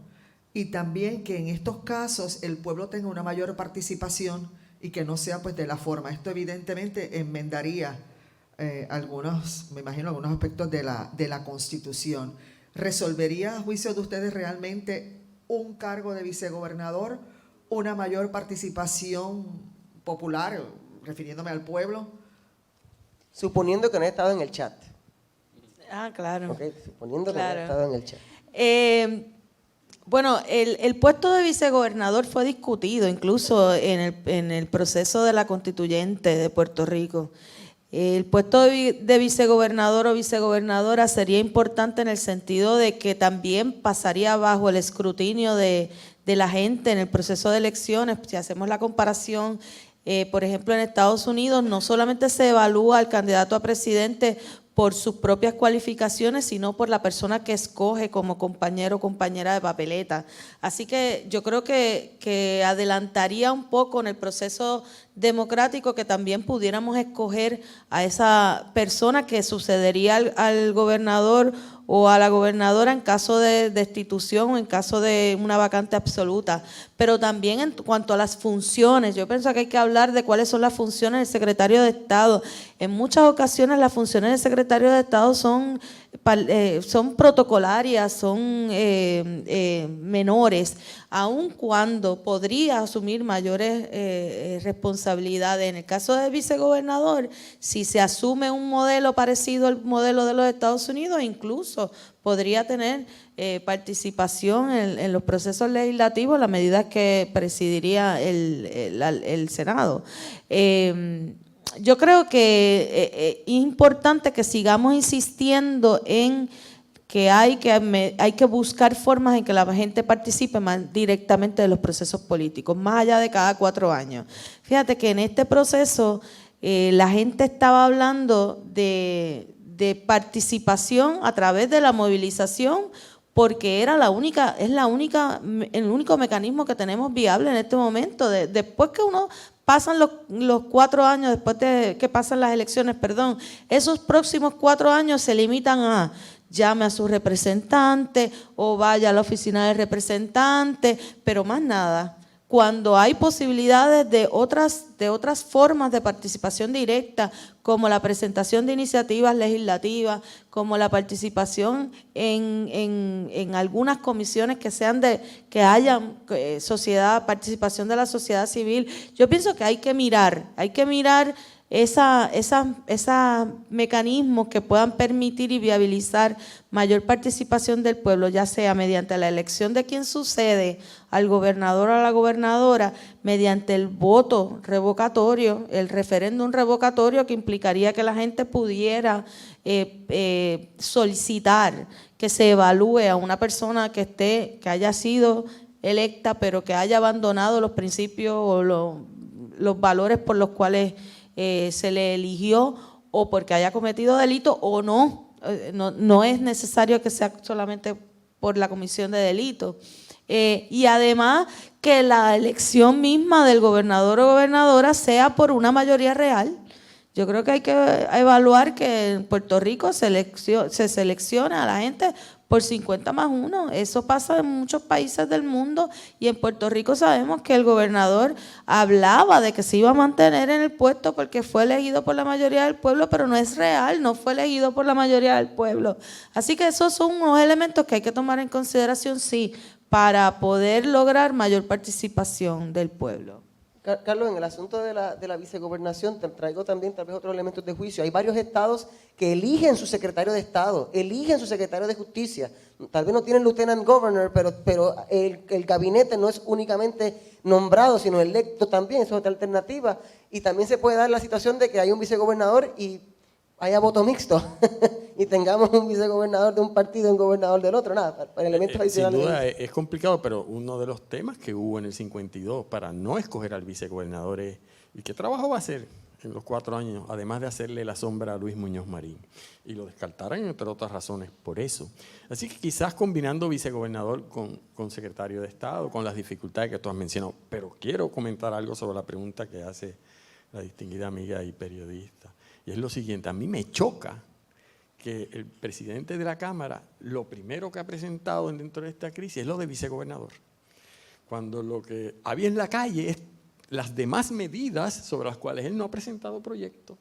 y también que en estos casos el pueblo tenga una mayor participación y que no sea pues de la forma. Esto evidentemente enmendaría algunos aspectos de la Constitución. ¿Resolvería, a juicio de ustedes, realmente un cargo de vicegobernador, una mayor participación popular, refiriéndome al pueblo? Suponiendo que no he estado en el chat. Claro. Okay, suponiendo que no he estado en el chat. Bueno, el puesto de vicegobernador fue discutido incluso en el proceso de la constituyente de Puerto Rico. El puesto de vicegobernador o vicegobernadora sería importante en el sentido de que también pasaría bajo el escrutinio de la gente en el proceso de elecciones. Si hacemos la comparación, por ejemplo, en Estados Unidos no solamente se evalúa al candidato a presidente por sus propias cualificaciones, sino por la persona que escoge como compañero o compañera de papeleta. Así que yo creo que adelantaría un poco en el proceso democrático que también pudiéramos escoger a esa persona que sucedería al gobernador o a la gobernadora en caso de destitución o en caso de una vacante absoluta. Pero también en cuanto a las funciones, yo pienso que hay que hablar de cuáles son las funciones del secretario de Estado. En muchas ocasiones las funciones del secretario de Estado son protocolarias, son menores, aun cuando podría asumir mayores responsabilidades. En el caso del vicegobernador, si se asume un modelo parecido al modelo de los Estados Unidos, incluso podría tener participación en los procesos legislativos a la medida que presidiría el Senado. Yo creo que es importante que sigamos insistiendo en que hay que buscar formas en que la gente participe más directamente de los procesos políticos, más allá de cada 4 años. Fíjate que en este proceso la gente estaba hablando de participación a través de la movilización, porque es el único mecanismo que tenemos viable en este momento. Después que pasan los 4 años, después de que pasan las elecciones, esos próximos 4 años se limitan a llame a su representante o vaya a la oficina del representante, pero más nada. Cuando hay posibilidades de otras formas de participación directa, como la presentación de iniciativas legislativas, como la participación en algunas comisiones que hayan participación de la sociedad civil, yo pienso que hay que mirar esos mecanismos que puedan permitir y viabilizar mayor participación del pueblo, ya sea mediante la elección de quien sucede al gobernador o a la gobernadora, mediante el voto revocatorio, el referéndum revocatorio, que implicaría que la gente pudiera solicitar que se evalúe a una persona que haya sido electa, pero que haya abandonado los principios o los valores por los cuales se le eligió, o porque haya cometido delito o no. No es necesario que sea solamente por la comisión de delito. Y además que la elección misma del gobernador o gobernadora sea por una mayoría real. Yo creo que hay que evaluar que en Puerto Rico se selecciona a la gente por 50+1. Eso pasa en muchos países del mundo y en Puerto Rico sabemos que el gobernador hablaba de que se iba a mantener en el puesto porque fue elegido por la mayoría del pueblo, pero no es real, no fue elegido por la mayoría del pueblo. Así que esos son unos elementos que hay que tomar en consideración, sí, para poder lograr mayor participación del pueblo. Carlos, en el asunto de la vicegobernación, te traigo también tal vez otros elementos de juicio. Hay varios estados que eligen su secretario de Estado, eligen su secretario de Justicia. Tal vez no tienen lieutenant governor, pero el gabinete no es únicamente nombrado, sino electo también. Eso es otra alternativa. Y también se puede dar la situación de que hay un vicegobernador y haya voto mixto y tengamos un vicegobernador de un partido y un gobernador del otro, nada, para elementos adicionales. Sin duda es complicado, pero uno de los temas que hubo en el 52 para no escoger al vicegobernador es ¿y qué trabajo va a hacer en los 4 años, además de hacerle la sombra a Luis Muñoz Marín? Y lo descartaron, entre otras razones, por eso. Así que quizás combinando vicegobernador con secretario de Estado, con las dificultades que tú has mencionado, pero quiero comentar algo sobre la pregunta que hace la distinguida amiga y periodista. Y es lo siguiente, a mí me choca que el presidente de la Cámara, lo primero que ha presentado dentro de esta crisis es lo de vicegobernador. Cuando lo que había en la calle es las demás medidas sobre las cuales él no ha presentado proyectos.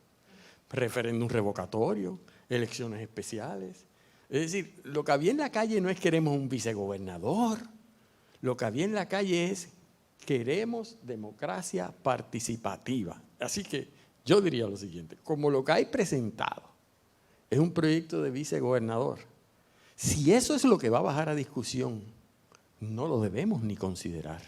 Referéndum revocatorio, elecciones especiales. Es decir, lo que había en la calle no es queremos un vicegobernador, lo que había en la calle es queremos democracia participativa. Así que yo diría lo siguiente, como lo que hay presentado es un proyecto de vicegobernador, si eso es lo que va a bajar a discusión, no lo debemos ni considerar.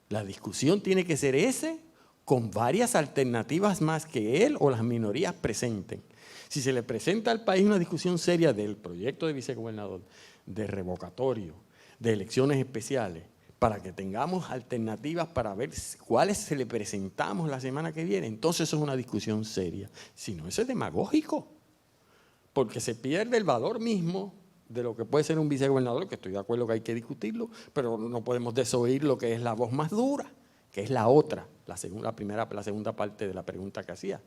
La discusión tiene que ser ese con varias alternativas más que él o las minorías presenten. Si se le presenta al país una discusión seria del proyecto de vicegobernador, de revocatorio, de elecciones especiales, para que tengamos alternativas para ver cuáles se le presentamos la semana que viene, entonces eso es una discusión seria. Si no, eso es demagógico, porque se pierde el valor mismo de lo que puede ser un vicegobernador, que estoy de acuerdo que hay que discutirlo, pero no podemos desoír lo que es la voz más dura, que es la otra, la segunda parte de la pregunta que hacía.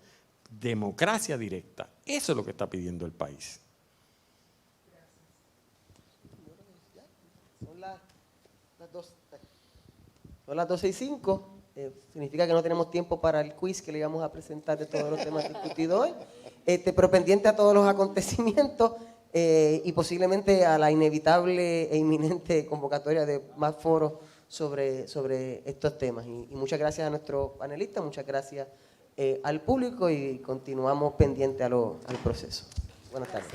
Democracia directa, eso es lo que está pidiendo el país. Son las 12:05, significa que no tenemos tiempo para el quiz que le íbamos a presentar de todos los temas discutidos hoy, pero pendiente a todos los acontecimientos y posiblemente a la inevitable e inminente convocatoria de más foros sobre estos temas. Y muchas gracias a nuestros panelistas, muchas gracias al público y continuamos pendiente al proceso. Buenas tardes.